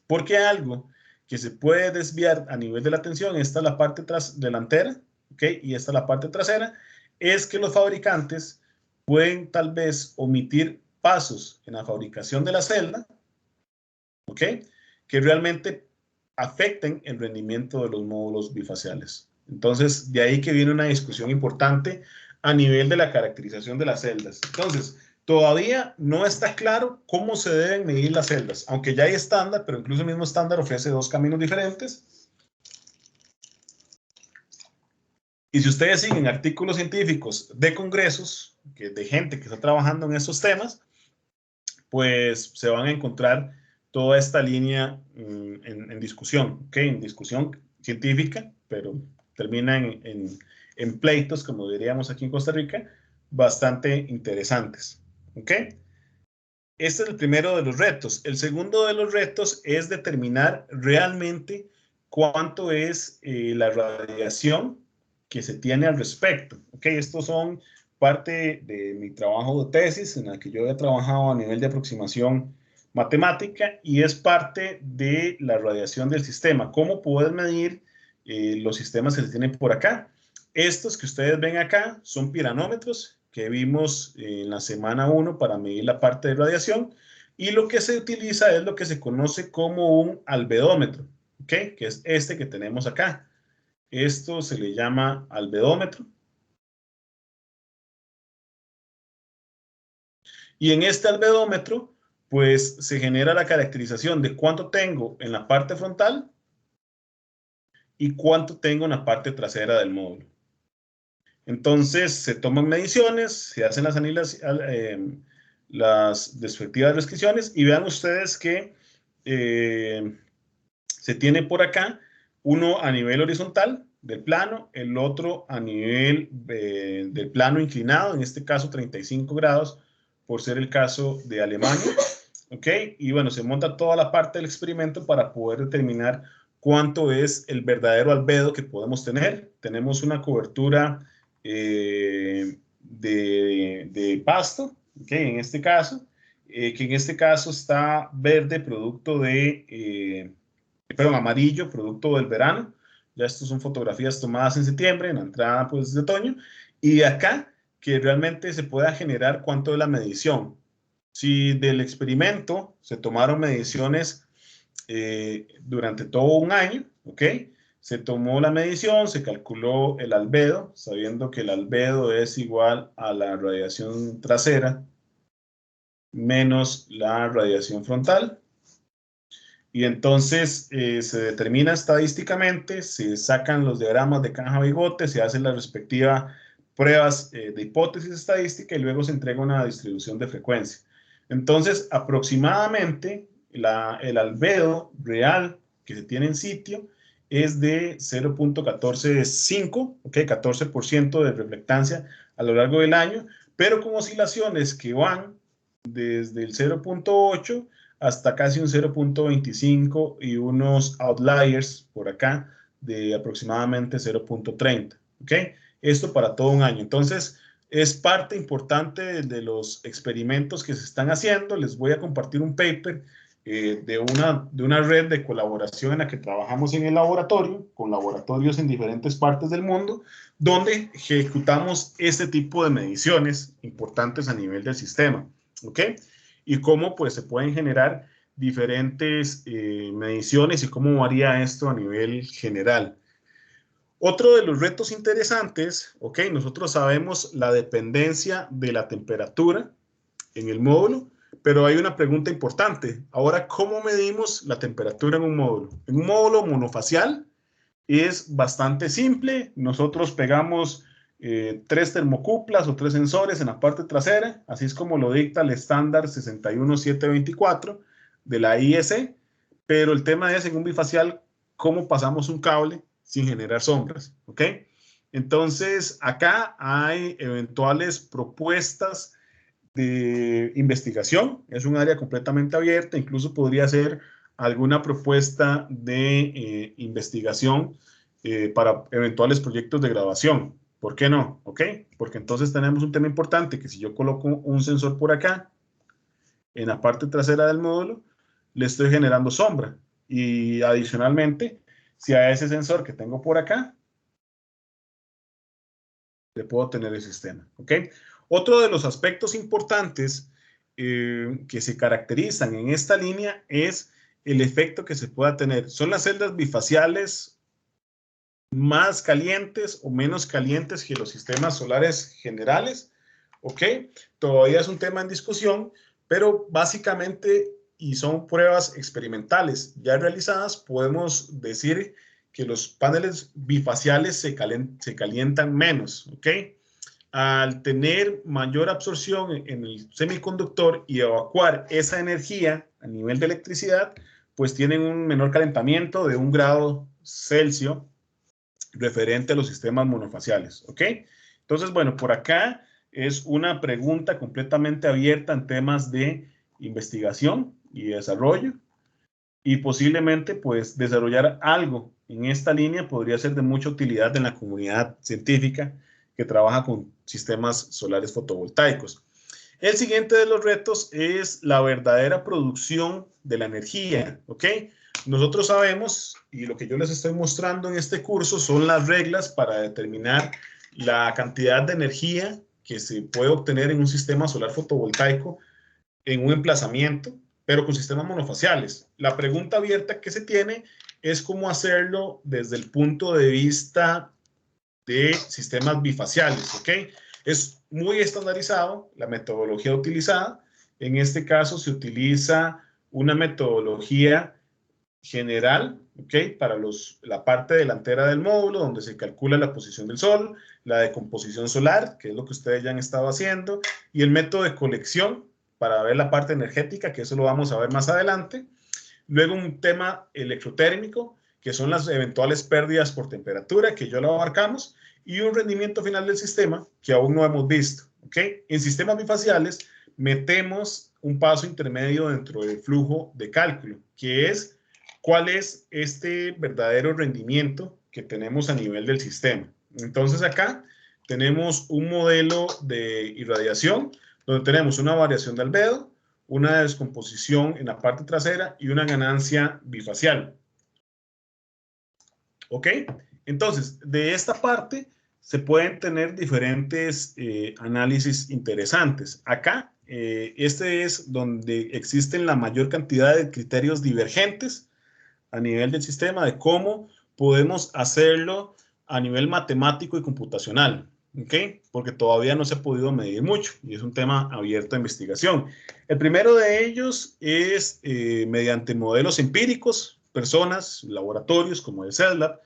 porque algo que se puede desviar a nivel de la tensión, esta es la parte delantera, ¿ok? Y esta es la parte trasera, es que los fabricantes pueden tal vez omitir pasos en la fabricación de la celda, ¿ok? Que realmente afecten el rendimiento de los módulos bifaciales. Entonces, de ahí que viene una discusión importante a nivel de la caracterización de las celdas. Entonces, todavía no está claro cómo se deben medir las celdas, aunque ya hay estándar, pero incluso el mismo estándar ofrece dos caminos diferentes. Y si ustedes siguen artículos científicos de congresos, de gente que está trabajando en estos temas, pues se van a encontrar toda esta línea en discusión, ¿ok? En discusión científica, pero termina en pleitos, como diríamos aquí en Costa Rica, bastante interesantes, ¿ok? Este es el primero de los retos. El segundo de los retos es determinar realmente cuánto es la radiación que se tiene al respecto. ¿Ok? Estos son parte de mi trabajo de tesis en la que yo he trabajado a nivel de aproximación matemática y es parte de la radiación del sistema. ¿Cómo puedes medir los sistemas que se tienen por acá? Estos que ustedes ven acá son piranómetros que vimos en la semana 1 para medir la parte de radiación y lo que se utiliza es lo que se conoce como un albedómetro, ¿ok? Que es este que tenemos acá. Esto se le llama albedómetro. Y en este albedómetro, pues se genera la caracterización de cuánto tengo en la parte frontal y cuánto tengo en la parte trasera del módulo. Entonces, se toman mediciones, se hacen las respectivas descripciones y vean ustedes que se tiene por acá uno a nivel horizontal del plano, el otro a nivel del plano inclinado, en este caso 35 grados, por ser el caso de Alemania. ¿Ok? Y bueno, se monta toda la parte del experimento para poder determinar cuánto es el verdadero albedo que podemos tener. Tenemos una cobertura de pasto, ¿okay? En este caso, que en este caso está verde, producto de, perdón, amarillo, producto del verano. Ya estas son fotografías tomadas en septiembre, en la entrada pues, de otoño. Y acá, que realmente se pueda generar cuánto es la medición. Si del experimento se tomaron mediciones durante todo un año, ¿ok? Se tomó la medición, se calculó el albedo, sabiendo que el albedo es igual a la radiación trasera menos la radiación frontal. Y entonces se determina estadísticamente, se sacan los diagramas de caja-bigote, se hacen las respectivas pruebas de hipótesis estadística y luego se entrega una distribución de frecuencia. Entonces, aproximadamente el albedo real que se tiene en sitio es de 0.145, ¿ok? 14% de reflectancia a lo largo del año, pero con oscilaciones que van desde el 0.8 hasta casi un 0.25 y unos outliers por acá de aproximadamente 0.30, ¿ok? Esto para todo un año. Entonces, es parte importante de los experimentos que se están haciendo. Les voy a compartir un paper de una red de colaboración en la que trabajamos en el laboratorio, con laboratorios en diferentes partes del mundo, donde ejecutamos este tipo de mediciones importantes a nivel del sistema, ¿ok? Y cómo pues se pueden generar diferentes mediciones y cómo varía esto a nivel general. Otro de los retos interesantes, ok, nosotros sabemos la dependencia de la temperatura en el módulo, pero hay una pregunta importante. Ahora, ¿cómo medimos la temperatura en un módulo? En un módulo monofacial es bastante simple. Nosotros pegamos 3 termocuplas o 3 sensores en la parte trasera, así es como lo dicta el estándar 61724 de la IEC, pero el tema es en un bifacial, ¿cómo pasamos un cable sin generar sombras? ¿Ok? Entonces, acá hay eventuales propuestas de investigación, es un área completamente abierta, incluso podría ser alguna propuesta de investigación para eventuales proyectos de grabación. ¿Por qué no? ¿Ok? Porque entonces tenemos un tema importante, que si yo coloco un sensor por acá, en la parte trasera del módulo, le estoy generando sombra. Y adicionalmente, si a ese sensor que tengo por acá, le puedo tener el sistema. ¿Ok? Otro de los aspectos importantes que se caracterizan en esta línea es el efecto que se pueda tener. Son las celdas bifaciales más calientes o menos calientes que los sistemas solares generales. ¿Ok? Todavía es un tema en discusión, pero básicamente, y son pruebas experimentales ya realizadas, podemos decir que los paneles bifaciales se calientan menos. ¿Ok? al tener mayor absorción en el semiconductor y evacuar esa energía a nivel de electricidad, pues tienen un menor calentamiento de 1 grado Celsius referente a los sistemas monofaciales, ¿ok? Entonces, bueno, por acá es una pregunta completamente abierta en temas de investigación y desarrollo, y posiblemente, pues, desarrollar algo en esta línea podría ser de mucha utilidad en la comunidad científica que trabaja con sistemas solares fotovoltaicos. El siguiente de los retos es la verdadera producción de la energía, ¿ok? Nosotros sabemos, y lo que yo les estoy mostrando en este curso son las reglas para determinar la cantidad de energía que se puede obtener en un sistema solar fotovoltaico en un emplazamiento, pero con sistemas monofaciales. La pregunta abierta que se tiene es cómo hacerlo desde el punto de vista de sistemas bifaciales, ¿ok? Es muy estandarizado la metodología utilizada. En este caso se utiliza una metodología general, ¿ok? Para la parte delantera del módulo, donde se calcula la posición del sol, la decomposición solar, que es lo que ustedes ya han estado haciendo, y el método de colección para ver la parte energética, que eso lo vamos a ver más adelante. Luego un tema electrotérmico, que son las eventuales pérdidas por temperatura, que ya lo abarcamos, y un rendimiento final del sistema que aún no hemos visto, ¿ok? En sistemas bifaciales metemos un paso intermedio dentro del flujo de cálculo, que es cuál es este verdadero rendimiento que tenemos a nivel del sistema. Entonces acá tenemos un modelo de irradiación donde tenemos una variación de albedo, una descomposición en la parte trasera y una ganancia bifacial. ¿Ok? Entonces, de esta parte se pueden tener diferentes análisis interesantes. Acá, este es donde existen la mayor cantidad de criterios divergentes a nivel del sistema de cómo podemos hacerlo a nivel matemático y computacional, ¿ok? Porque todavía no se ha podido medir mucho y es un tema abierto a investigación. El primero de ellos es mediante modelos empíricos, personas, laboratorios como el CELLAB,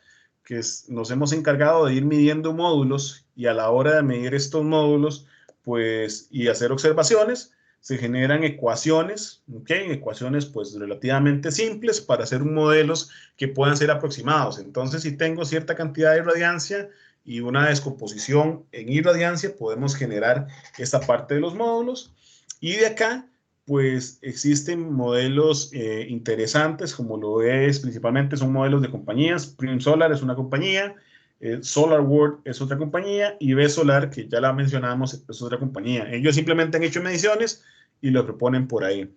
que nos hemos encargado de ir midiendo módulos y a la hora de medir estos módulos, pues, y hacer observaciones, se generan ecuaciones, ¿ok? Ecuaciones pues relativamente simples para hacer modelos que puedan ser aproximados. Entonces, si tengo cierta cantidad de irradiancia y una descomposición en irradiancia, podemos generar esta parte de los módulos. Y de acá, pues existen modelos interesantes, como lo es, principalmente son modelos de compañías. Prim Solar es una compañía, SolarWorld es otra compañía y B-Solar, que ya la mencionamos, es otra compañía. Ellos simplemente han hecho mediciones y lo proponen por ahí.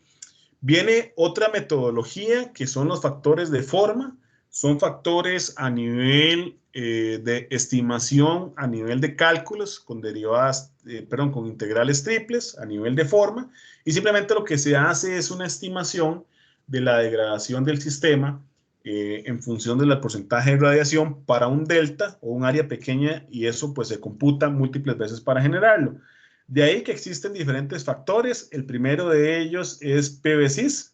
Viene otra metodología que son los factores de forma. Son factores a nivel de estimación, a nivel de cálculos con derivadas, con integrales triples, a nivel de forma. Y simplemente lo que se hace es una estimación de la degradación del sistema en función del porcentaje de radiación para un delta o un área pequeña, y eso pues se computa múltiples veces para generarlo. De ahí que existen diferentes factores. El primero de ellos es PVSIS.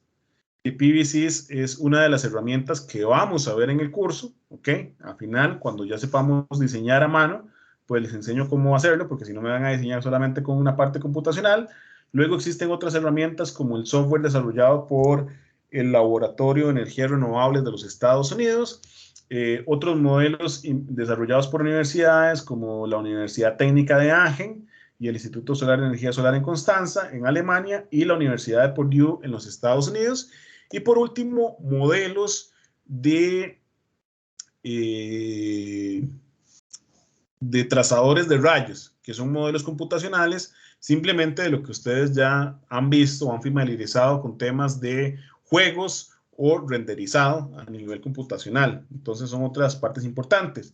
Y PVSIS es una de las herramientas que vamos a ver en el curso, ¿ok? Al final, cuando ya sepamos diseñar a mano, pues les enseño cómo hacerlo, porque si no me van a diseñar solamente con una parte computacional. Luego existen otras herramientas como el software desarrollado por el Laboratorio de Energías Renovables de los Estados Unidos, otros modelos desarrollados por universidades como la Universidad Técnica de Aachen y el Instituto Solar de Energía Solar en Constanza, en Alemania, y la Universidad de Purdue en los Estados Unidos. Y por último, modelos de trazadores de rayos, que son modelos computacionales, simplemente de lo que ustedes ya han visto o han familiarizado con temas de juegos o renderizado a nivel computacional. Entonces son otras partes importantes.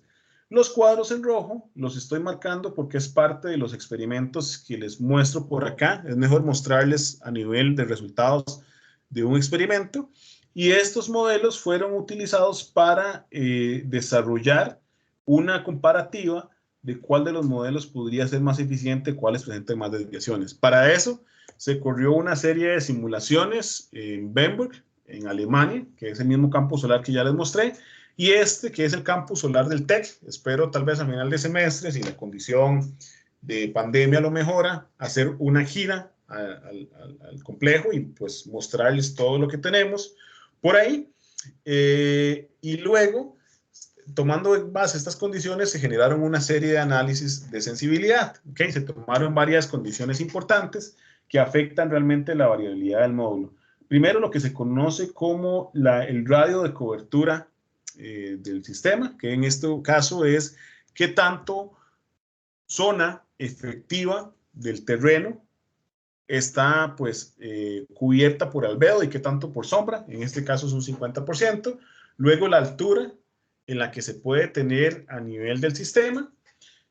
Los cuadros en rojo los estoy marcando porque es parte de los experimentos que les muestro por acá. Es mejor mostrarles a nivel de resultados de un experimento. Y estos modelos fueron utilizados para desarrollar una comparativa de cuál de los modelos podría ser más eficiente, cuáles presentan más desviaciones. Para eso se corrió una serie de simulaciones en Bamberg, en Alemania, que es el mismo campo solar que ya les mostré, y este que es el campus solar del TEC. Espero tal vez a final de semestre, si la condición de pandemia lo mejora, hacer una gira al complejo y pues mostrarles todo lo que tenemos por ahí. Y luego, tomando en base estas condiciones, se generaron una serie de análisis de sensibilidad. ¿Okay? Se tomaron varias condiciones importantes que afectan realmente la variabilidad del módulo. Primero, lo que se conoce como el radio de cobertura del sistema, que en este caso es qué tanto zona efectiva del terreno está pues cubierta por albedo y qué tanto por sombra, en este caso es un 50%. Luego la altura en la que se puede tener a nivel del sistema.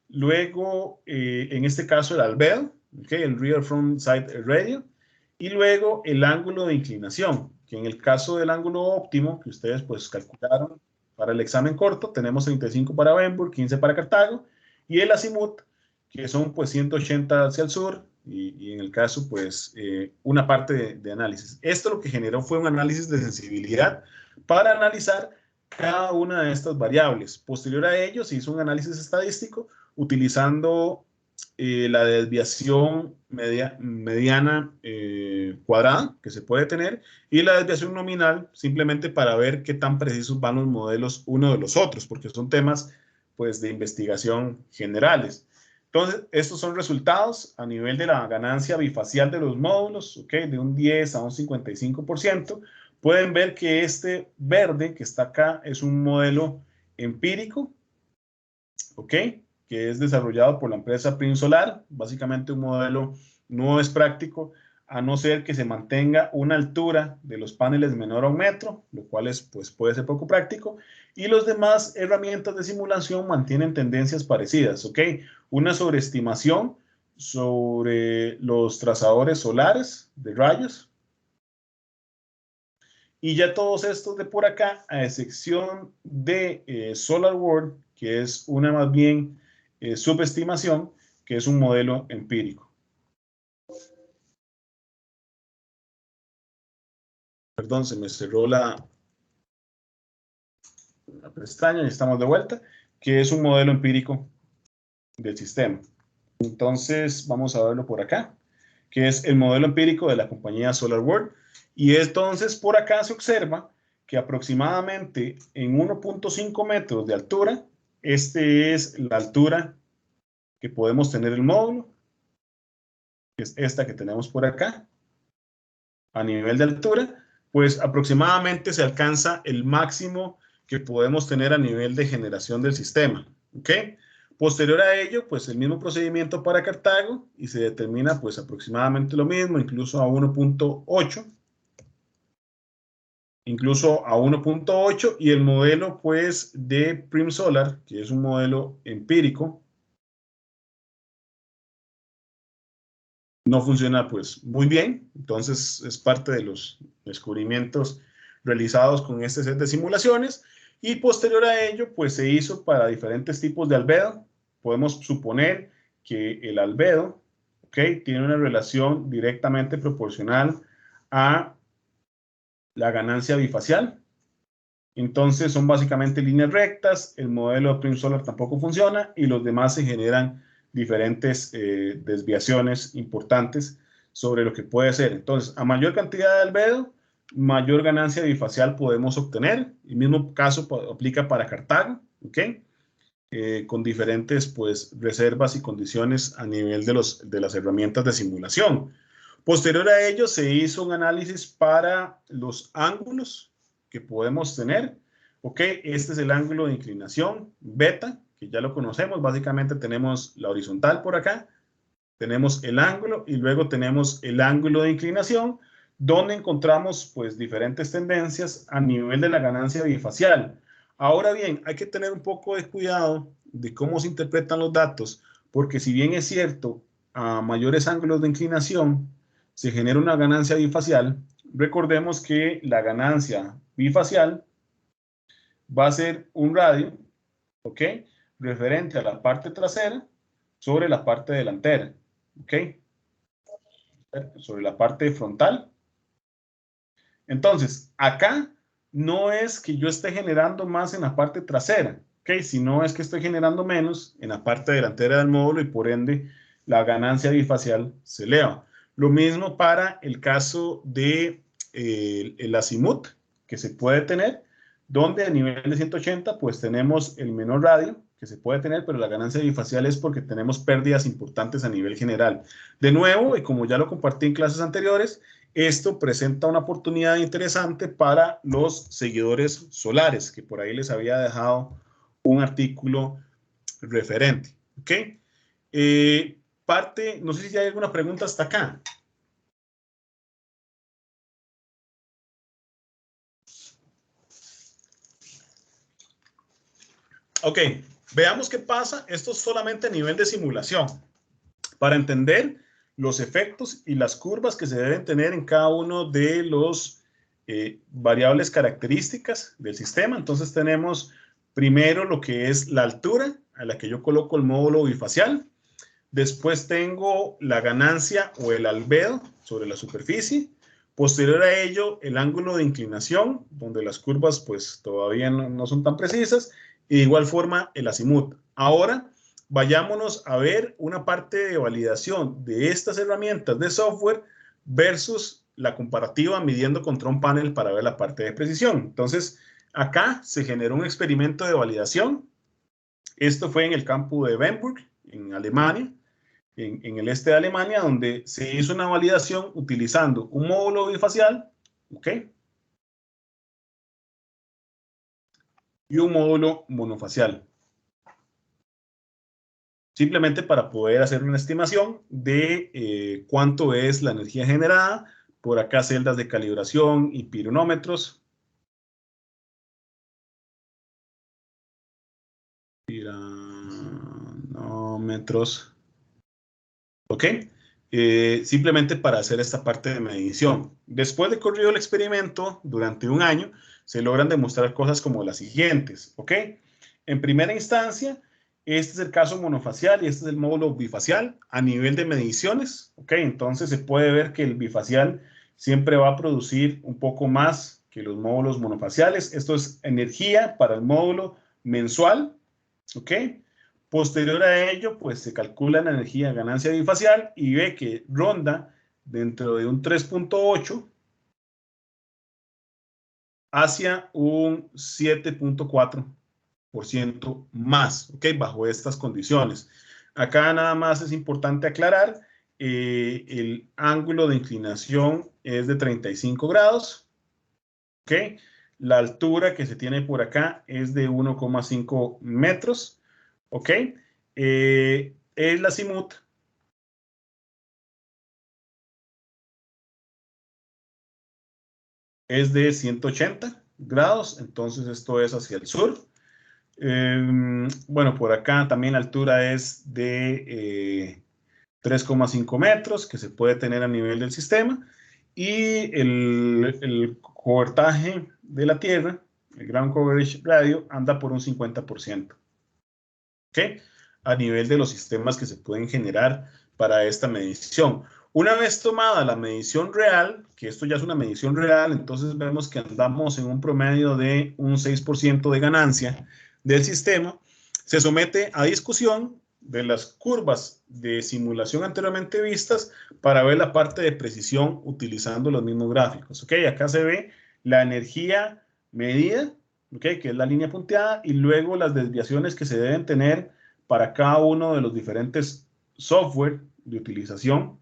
Luego, en este caso, el albedo, ¿okay? El rear front side radio. Y luego el ángulo de inclinación, que en el caso del ángulo óptimo, que ustedes pues calcularon para el examen corto, tenemos 35 para Bernburg, 15 para Cartago, y el azimut, que son pues 180 hacia el sur, y en el caso pues una parte de análisis. Esto lo que generó fue un análisis de sensibilidad para analizar cada una de estas variables. Posterior a ello se hizo un análisis estadístico utilizando la desviación mediana cuadrada que se puede tener y la desviación nominal simplemente para ver qué tan precisos van los modelos uno de los otros, porque son temas pues de investigación generales. Entonces, estos son resultados a nivel de la ganancia bifacial de los módulos, ¿okay? De un 10 a un 55%. Pueden ver que este verde que está acá es un modelo empírico, ¿ok? Que es desarrollado por la empresa Prim Solar. Básicamente un modelo no es práctico, a no ser que se mantenga una altura de los paneles menor a 1 metro, lo cual es, pues, puede ser poco práctico. Y las demás herramientas de simulación mantienen tendencias parecidas, ¿ok? Una sobreestimación sobre los trazadores solares de rayos. Y ya todos estos de por acá, a excepción de SolarWorld, que es una más bien subestimación, que es un modelo empírico. Perdón, se me cerró la pestaña y estamos de vuelta, que es un modelo empírico del sistema. Entonces, vamos a verlo por acá, que es el modelo empírico de la compañía SolarWorld. Y entonces, por acá se observa que aproximadamente en 1.5 metros de altura, este es la altura que podemos tener el módulo, que es esta que tenemos por acá, a nivel de altura, pues aproximadamente se alcanza el máximo que podemos tener a nivel de generación del sistema, ¿ok? Posterior a ello, pues el mismo procedimiento para Cartago y se determina pues aproximadamente lo mismo, incluso a 1.8, y el modelo pues de Prim Solar, que es un modelo empírico, no funciona pues muy bien. Entonces es parte de los descubrimientos realizados con este set de simulaciones y posterior a ello pues se hizo para diferentes tipos de albedo. Podemos suponer que el albedo, ¿okay? Tiene una relación directamente proporcional a la ganancia bifacial. Entonces son básicamente líneas rectas, el modelo de Prim Solar tampoco funciona y los demás se generan diferentes desviaciones importantes sobre lo que puede ser. Entonces, a mayor cantidad de albedo, mayor ganancia bifacial podemos obtener. El mismo caso aplica para Cartago, ¿ok? Con diferentes pues, reservas y condiciones a nivel de las herramientas de simulación. Posterior a ello, se hizo un análisis para los ángulos que podemos tener. Ok, este es el ángulo de inclinación beta, que ya lo conocemos. Básicamente tenemos la horizontal por acá, tenemos el ángulo y luego tenemos el ángulo de inclinación, donde encontramos pues diferentes tendencias a nivel de la ganancia bifacial. Ahora bien, hay que tener un poco de cuidado de cómo se interpretan los datos, porque si bien es cierto, a mayores ángulos de inclinación se genera una ganancia bifacial, recordemos que la ganancia bifacial va a ser un radio, ¿ok? Referente a la parte trasera sobre la parte delantera, ¿ok? Sobre la parte frontal. Entonces, acá no es que yo esté generando más en la parte trasera, ¿ok? Si no es que estoy generando menos en la parte delantera del módulo y por ende la ganancia bifacial se eleva. Lo mismo para el caso de el azimut que se puede tener, donde a nivel de 180 pues tenemos el menor radio que se puede tener, pero la ganancia bifacial es porque tenemos pérdidas importantes a nivel general. De nuevo, y como ya lo compartí en clases anteriores, esto presenta una oportunidad interesante para los seguidores solares, que por ahí les había dejado un artículo referente. ¿Ok? No sé si hay alguna pregunta hasta acá. Ok, veamos qué pasa. Esto es solamente a nivel de simulación. Para entender los efectos y las curvas que se deben tener en cada uno de los variables características del sistema. Entonces tenemos primero lo que es la altura a la que yo coloco el módulo bifacial. Después tengo la ganancia o el albedo sobre la superficie. Posterior a ello, el ángulo de inclinación, donde las curvas pues todavía no son tan precisas. Y de igual forma el azimut. Ahora vayámonos a ver una parte de validación de estas herramientas de software versus la comparativa midiendo contra un panel para ver la parte de precisión. Entonces, acá se generó un experimento de validación. Esto fue en el campo de Bernburg, en Alemania, en el este de Alemania, donde se hizo una validación utilizando un módulo bifacial, ¿ok? Y un módulo monofacial. Simplemente para poder hacer una estimación de cuánto es la energía generada. Por acá celdas de calibración y pironómetros. Pironómetros. ¿Ok? Simplemente para hacer esta parte de medición. Después de corrido el experimento, durante un año, se logran demostrar cosas como las siguientes. ¿Ok? En primera instancia, este es el caso monofacial y este es el módulo bifacial a nivel de mediciones. ¿Ok? Entonces se puede ver que el bifacial siempre va a producir un poco más que los módulos monofaciales. Esto es energía para el módulo mensual. ¿Ok? Posterior a ello, pues se calcula la energía de ganancia bifacial y ve que ronda dentro de un 3.8 hacia un 7.4% más, ¿ok? Bajo estas condiciones. Acá nada más es importante aclarar, el ángulo de inclinación es de 35 grados, ¿ok? La altura que se tiene por acá es de 1,5 metros, ¿ok? El azimut es de 180 grados, entonces esto es hacia el sur. Bueno, por acá también la altura es de 3,5 metros que se puede tener a nivel del sistema y el cobertaje de la Tierra, el ground coverage radio, anda por un 50%. ¿Ok? A nivel de los sistemas que se pueden generar para esta medición. Una vez tomada la medición real, que esto ya es una medición real, entonces vemos que andamos en un promedio de un 6% de ganancia del sistema, se somete a discusión de las curvas de simulación anteriormente vistas para ver la parte de precisión utilizando los mismos gráficos. ¿Ok? Acá se ve la energía medida, ¿ok? Que es la línea punteada, y luego las desviaciones que se deben tener para cada uno de los diferentes software de utilización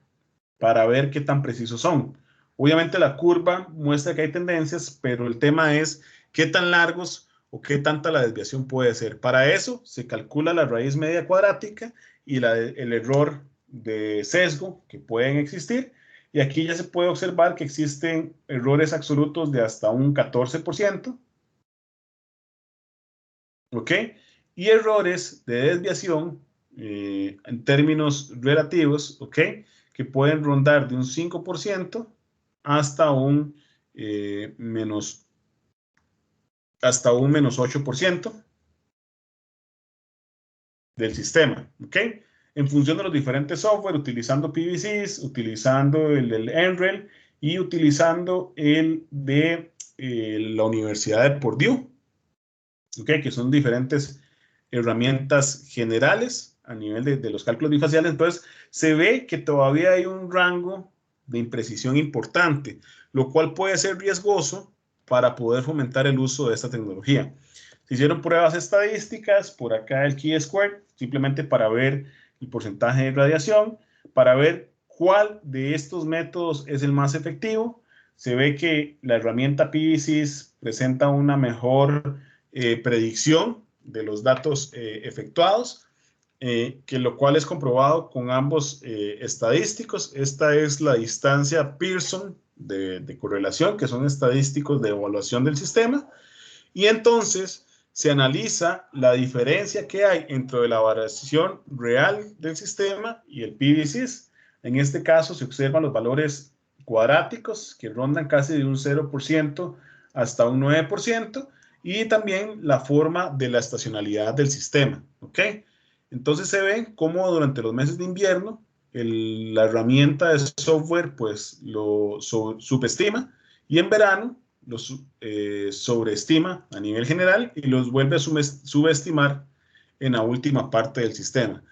para ver qué tan precisos son. Obviamente la curva muestra que hay tendencias, pero el tema es qué tan largos o qué tanta la desviación puede ser. Para eso se calcula la raíz media cuadrática y el error de sesgo que pueden existir. Y aquí ya se puede observar que existen errores absolutos de hasta un 14%. ¿Ok? Y errores de desviación en términos relativos, ¿ok? Que pueden rondar de un 5% hasta un, menos, hasta un menos 8% del sistema, ¿ok? En función de los diferentes software, utilizando PVCs, utilizando el del NREL y utilizando el de la Universidad de Purdue, ¿ok? Que son diferentes herramientas generales a nivel de los cálculos bifaciales. Entonces, se ve que todavía hay un rango de imprecisión importante, lo cual puede ser riesgoso para poder fomentar el uso de esta tecnología. Se hicieron pruebas estadísticas, por acá el chi-square, simplemente para ver el porcentaje de radiación, para ver cuál de estos métodos es el más efectivo. Se ve que la herramienta PVSys presenta una mejor predicción de los datos efectuados, que lo cual es comprobado con ambos estadísticos. Esta es la distancia Pearson de correlación, que son estadísticos de evaluación del sistema. Y entonces se analiza la diferencia que hay entre la variación real del sistema y el PVSys. En este caso se observan los valores cuadráticos que rondan casi de un 0% hasta un 9%, y también la forma de la estacionalidad del sistema, ¿ok? Entonces se ve cómo durante los meses de invierno la herramienta de software pues lo subestima, y en verano los sobreestima a nivel general y los vuelve a subestimar en la última parte del sistema.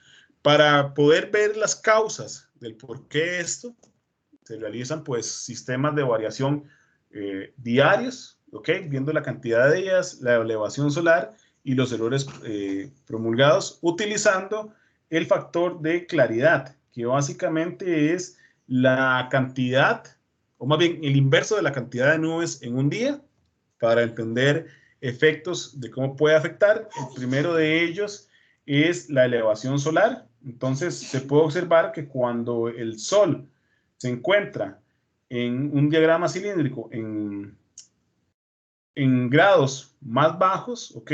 Para poder ver las causas del por qué esto, se realizan pues sistemas de variación diarios, ¿ok? Viendo la cantidad de días, la elevación solar y los errores promulgados, utilizando el factor de claridad, que básicamente es la cantidad, o más bien el inverso de la cantidad de nubes en un día, para entender efectos de cómo puede afectar. El primero de ellos es la elevación solar. Entonces se puede observar que cuando el Sol se encuentra en un diagrama cilíndrico en grados más bajos, ¿ok?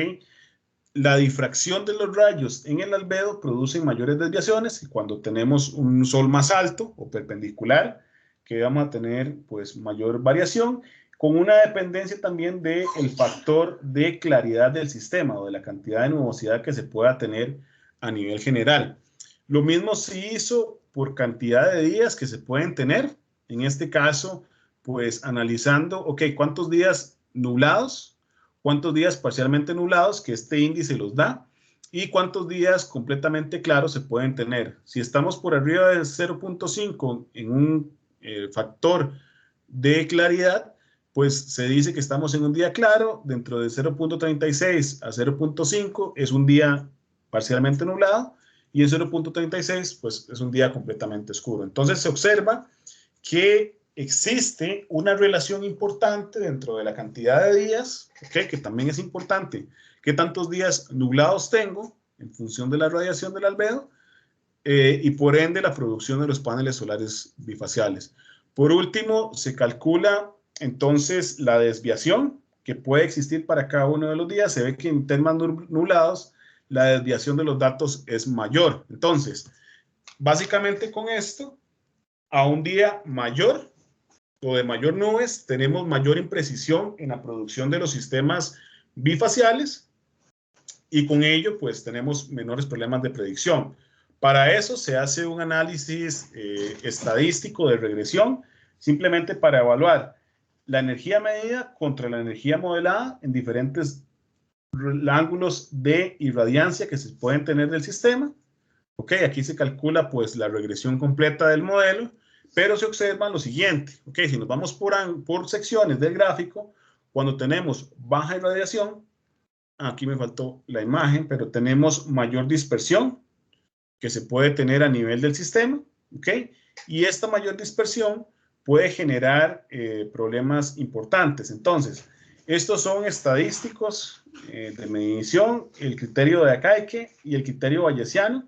La difracción de los rayos en el albedo produce mayores desviaciones, y cuando tenemos un sol más alto o perpendicular, que vamos a tener pues mayor variación, con una dependencia también del factor de claridad del sistema o de la cantidad de nubosidad que se pueda tener a nivel general. Lo mismo se hizo por cantidad de días que se pueden tener. En este caso, pues analizando, ok, ¿cuántos días nublados? ¿Cuántos días parcialmente nublados, que este índice los da? ¿Y cuántos días completamente claros se pueden tener? Si estamos por arriba del 0.5 en un factor de claridad, pues se dice que estamos en un día claro. Dentro de 0.36 a 0.5 es un día parcialmente nublado, y en 0.36 pues es un día completamente oscuro. Entonces se observa que existe una relación importante dentro de la cantidad de días, ¿okay? Que también es importante qué tantos días nublados tengo en función de la radiación del albedo, y por ende la producción de los paneles solares bifaciales. Por último, se calcula entonces la desviación que puede existir para cada uno de los días. Se ve que en temas nublados la desviación de los datos es mayor. Entonces, básicamente con esto, a un día mayor o de mayor nubes, tenemos mayor imprecisión en la producción de los sistemas bifaciales, y con ello pues tenemos menores problemas de predicción. Para eso se hace un análisis estadístico de regresión, simplemente para evaluar la energía medida contra la energía modelada en diferentes ángulos de irradiancia que se pueden tener del sistema. Ok, aquí se calcula pues la regresión completa del modelo, pero se observa lo siguiente. Ok, si nos vamos por secciones del gráfico, cuando tenemos baja irradiación, aquí me faltó la imagen, pero tenemos mayor dispersión que se puede tener a nivel del sistema, ¿ok? Y esta mayor dispersión puede generar problemas importantes. Entonces, estos son estadísticos de medición, el criterio de Akaike y el criterio bayesiano.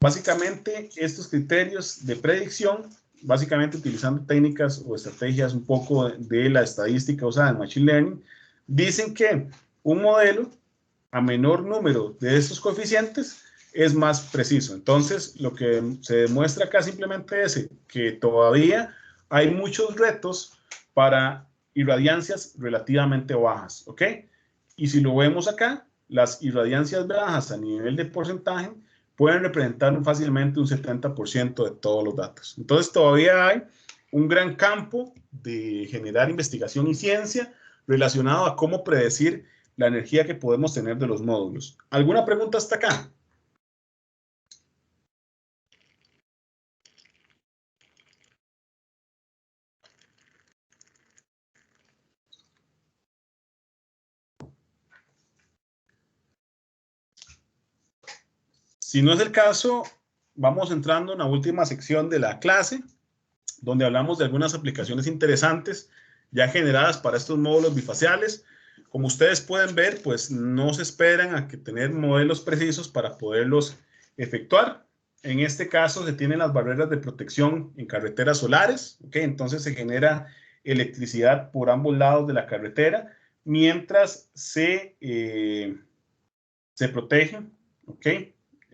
Básicamente, estos criterios de predicción, básicamente utilizando técnicas o estrategias un poco de la estadística usada en Machine Learning, dicen que un modelo a menor número de estos coeficientes es más preciso. Entonces, lo que se demuestra acá simplemente es que todavía hay muchos retos para irradiancias relativamente bajas, ¿ok? Y si lo vemos acá, las irradiancias bajas a nivel de porcentaje pueden representar fácilmente un 70% de todos los datos. Entonces, todavía hay un gran campo de generar investigación y ciencia relacionado a cómo predecir la energía que podemos tener de los módulos. ¿Alguna pregunta hasta acá? Si no es el caso, vamos entrando en la última sección de la clase, donde hablamos de algunas aplicaciones interesantes ya generadas para estos módulos bifaciales. Como ustedes pueden ver, pues no se esperan a que tener modelos precisos para poderlos efectuar. En este caso se tienen las barreras de protección en carreteras solares, ¿ok? Entonces se genera electricidad por ambos lados de la carretera mientras se protegen, ¿ok?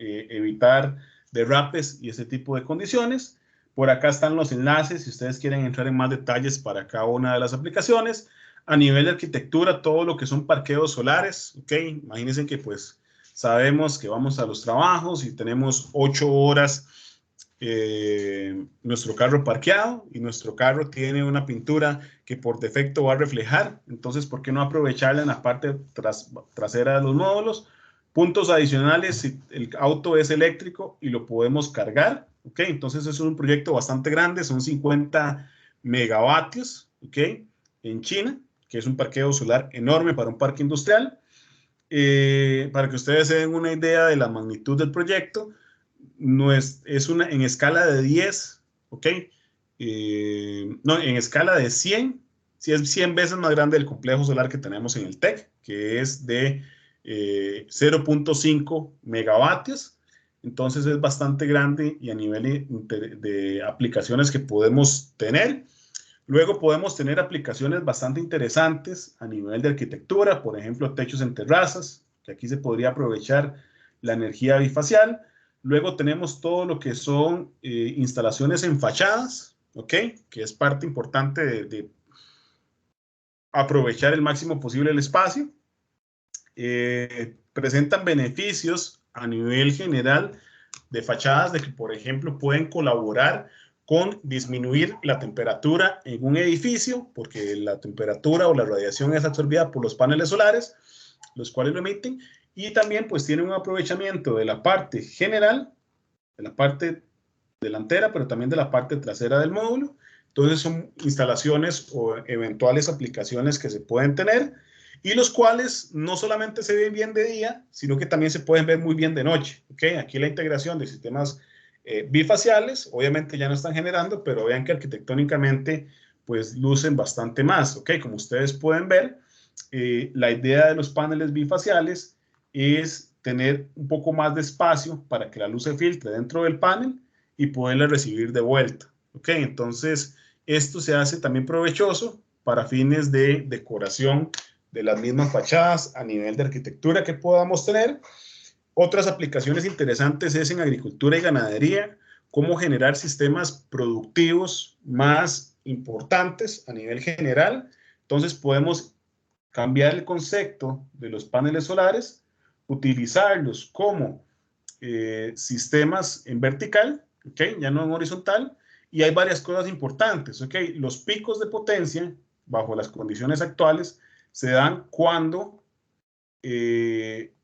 Evitar derrapes y ese tipo de condiciones. Por acá están los enlaces si ustedes quieren entrar en más detalles para cada una de las aplicaciones. A nivel de arquitectura, todo lo que son parqueos solares, ¿ok? Imagínense que pues sabemos que vamos a los trabajos y tenemos 8 horas nuestro carro parqueado y nuestro carro tiene una pintura que por defecto va a reflejar. Entonces, ¿por qué no aprovecharla en la parte trasera de los módulos? Puntos adicionales, si el auto es eléctrico y lo podemos cargar, ¿ok? Entonces es un proyecto bastante grande, son 50 megavatios, ¿ok? En China, que es un parqueo solar enorme para un parque industrial. Para que ustedes se den una idea de la magnitud del proyecto, no es una en escala de 10, ¿ok? No, en escala de 100, si es 100 veces más grande el complejo solar que tenemos en el TEC, que es de 0.5 megavatios. Entonces es bastante grande y a nivel de aplicaciones que podemos tener. Luego podemos tener aplicaciones bastante interesantes a nivel de arquitectura, por ejemplo, techos en terrazas, que aquí se podría aprovechar la energía bifacial. Luego tenemos todo lo que son instalaciones en fachadas, ¿ok? Que es parte importante de aprovechar el máximo posible el espacio. Presentan beneficios a nivel general de fachadas de que, por ejemplo, pueden colaborar con disminuir la temperatura en un edificio, porque la temperatura o la radiación es absorbida por los paneles solares, los cuales lo emiten, y también pues tiene un aprovechamiento de la parte general, de la parte delantera, pero también de la parte trasera del módulo. Entonces son instalaciones o eventuales aplicaciones que se pueden tener y los cuales no solamente se ven bien de día, sino que también se pueden ver muy bien de noche. ¿Okay? Aquí la integración de sistemas bifaciales, obviamente ya no están generando, pero vean que arquitectónicamente pues lucen bastante más. ¿Okay? Como ustedes pueden ver, la idea de los paneles bifaciales es tener un poco más de espacio para que la luz se filtre dentro del panel y poderla recibir de vuelta. ¿Ok? Entonces, esto se hace también provechoso para fines de decoración de las mismas fachadas a nivel de arquitectura que podamos tener. Otras aplicaciones interesantes es en agricultura y ganadería, cómo generar sistemas productivos más importantes a nivel general. Entonces, podemos cambiar el concepto de los paneles solares, utilizarlos como sistemas en vertical, ¿okay? Ya no en horizontal, y hay varias cosas importantes, ¿okay? Los picos de potencia, bajo las condiciones actuales, se dan cuando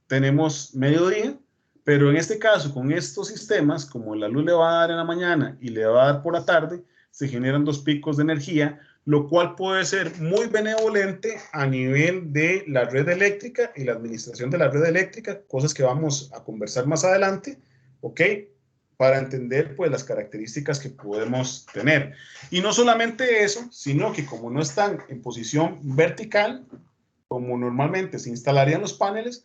tenemos mediodía, pero en este caso, con estos sistemas, como la luz le va a dar en la mañana y le va a dar por la tarde, se generan 2 picos de energía, lo cual puede ser muy benevolente a nivel de la red eléctrica y la administración de la red eléctrica, cosas que vamos a conversar más adelante, ¿ok? Para entender pues las características que podemos tener. Y no solamente eso, sino que como no están en posición vertical, como normalmente se instalarían los paneles,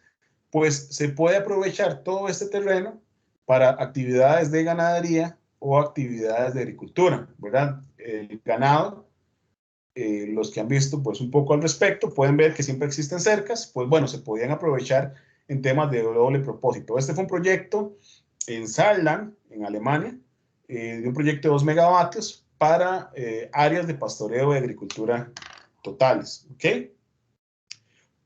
pues se puede aprovechar todo este terreno para actividades de ganadería o actividades de agricultura, ¿verdad? El ganado, los que han visto pues un poco al respecto, pueden ver que siempre existen cercas, pues bueno, se podían aprovechar en temas de doble propósito. Este fue un proyecto en Saarland, en Alemania, de un proyecto de 2 megavatios para áreas de pastoreo y agricultura totales, ¿ok?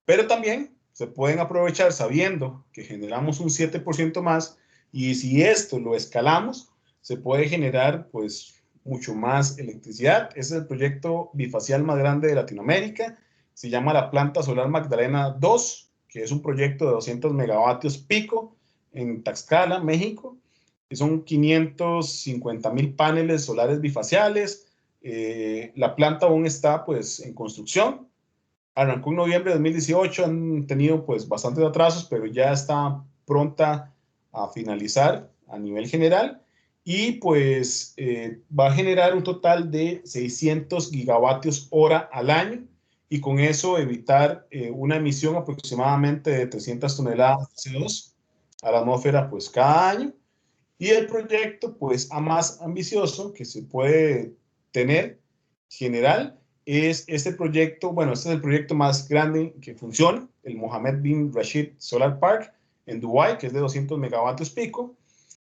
Pero también se pueden aprovechar sabiendo que generamos un 7% más y si esto lo escalamos, se puede generar pues mucho más electricidad. Ese es el proyecto bifacial más grande de Latinoamérica. se llama la planta solar Magdalena 2, que es un proyecto de 200 megavatios pico en Tlaxcala, México. Son 550,000 paneles solares bifaciales. La planta aún está pues en construcción. Arrancó en noviembre de 2018, han tenido pues bastantes atrasos, pero ya está pronta a finalizar a nivel general y pues va a generar un total de 600 gigavatios hora al año y con eso evitar una emisión aproximadamente de 300 toneladas de CO2 a la atmósfera pues cada año. Y el proyecto pues a más ambicioso que se puede tener general es este proyecto, bueno, este es el proyecto más grande que funciona, el Mohammed bin Rashid Solar Park en Dubái, que es de 200 megavatios pico.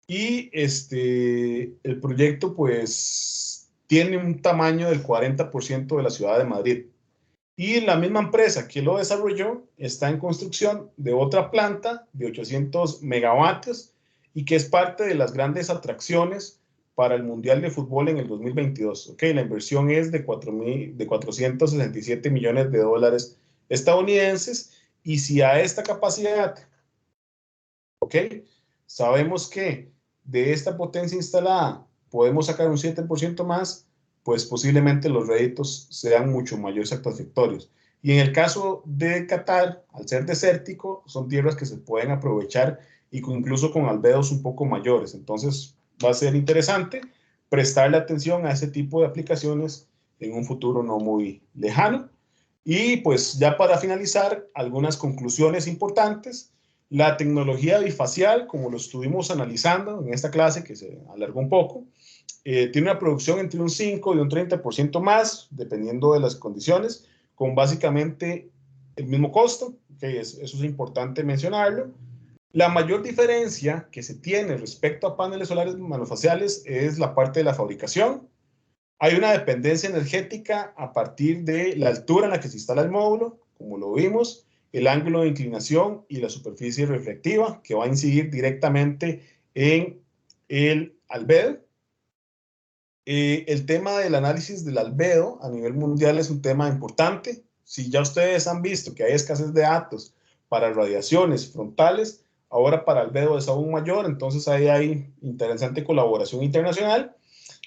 Y el proyecto pues tiene un tamaño del 40% de la ciudad de Madrid. Y la misma empresa que lo desarrolló está en construcción de otra planta de 800 megavatios y que es parte de las grandes atracciones para el Mundial de Fútbol en el 2022. Okay, la inversión es de 467 millones de dólares estadounidenses y si a esta capacidad, okay, sabemos que de esta potencia instalada podemos sacar un 7% más, pues posiblemente los réditos sean mucho mayores satisfactorios. Y en el caso de Qatar, al ser desértico, son tierras que se pueden aprovechar y incluso con albedos un poco mayores. Entonces va a ser interesante prestarle atención a ese tipo de aplicaciones en un futuro no muy lejano. Y pues ya para finalizar, algunas conclusiones importantes. La tecnología bifacial, como lo estuvimos analizando en esta clase que se alargó un poco, tiene una producción entre un 5 y un 30% más, dependiendo de las condiciones, con básicamente el mismo costo, que eso es importante mencionarlo. La mayor diferencia que se tiene respecto a paneles solares monofaciales es la parte de la fabricación. Hay una dependencia energética a partir de la altura en la que se instala el módulo, como lo vimos, el ángulo de inclinación y la superficie reflectiva, que va a incidir directamente en el albedo. El tema del análisis del albedo a nivel mundial es un tema importante. Si ya ustedes han visto que hay escasez de datos para radiaciones frontales, ahora para albedo es aún mayor, entonces ahí hay interesante colaboración internacional.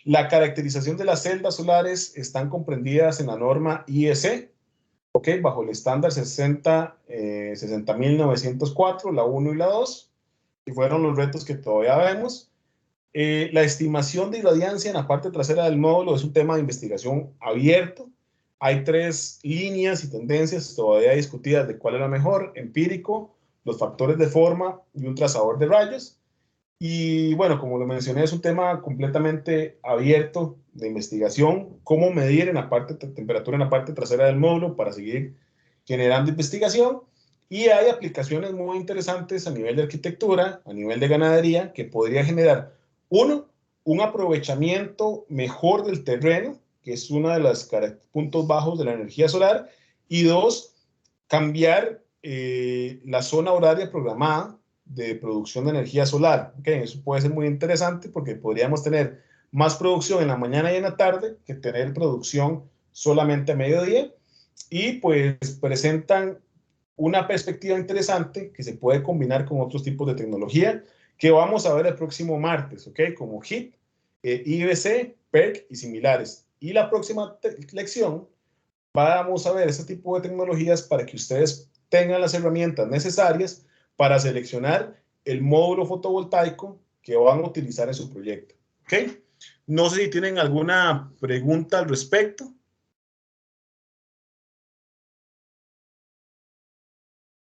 La caracterización de las celdas solares están comprendidas en la norma IEC, okay, bajo el estándar 60.904, la 1 y la 2, y fueron los retos que todavía vemos. La estimación de irradiancia en la parte trasera del módulo es un tema de investigación abierto. Hay 3 líneas y tendencias todavía discutidas de cuál es la mejor: empírico, los factores de forma y un trazador de rayos. Y bueno, como lo mencioné, es un tema completamente abierto de investigación, cómo medir en la parte temperatura en la parte trasera del módulo para seguir generando investigación. Y hay aplicaciones muy interesantes a nivel de arquitectura, a nivel de ganadería, que podría generar, uno, un aprovechamiento mejor del terreno, que es uno de los puntos bajos de la energía solar, y dos, cambiar la zona horaria programada de producción de energía solar. Okay, eso puede ser muy interesante porque podríamos tener más producción en la mañana y en la tarde que tener producción solamente a mediodía, y pues presentan una perspectiva interesante que se puede combinar con otros tipos de tecnología que vamos a ver el próximo martes, ¿ok? Como HIT, IBC, PERC y similares. Y la próxima lección vamos a ver ese tipo de tecnologías para que ustedes tengan las herramientas necesarias para seleccionar el módulo fotovoltaico que van a utilizar en su proyecto, ¿ok? No sé si tienen alguna pregunta al respecto.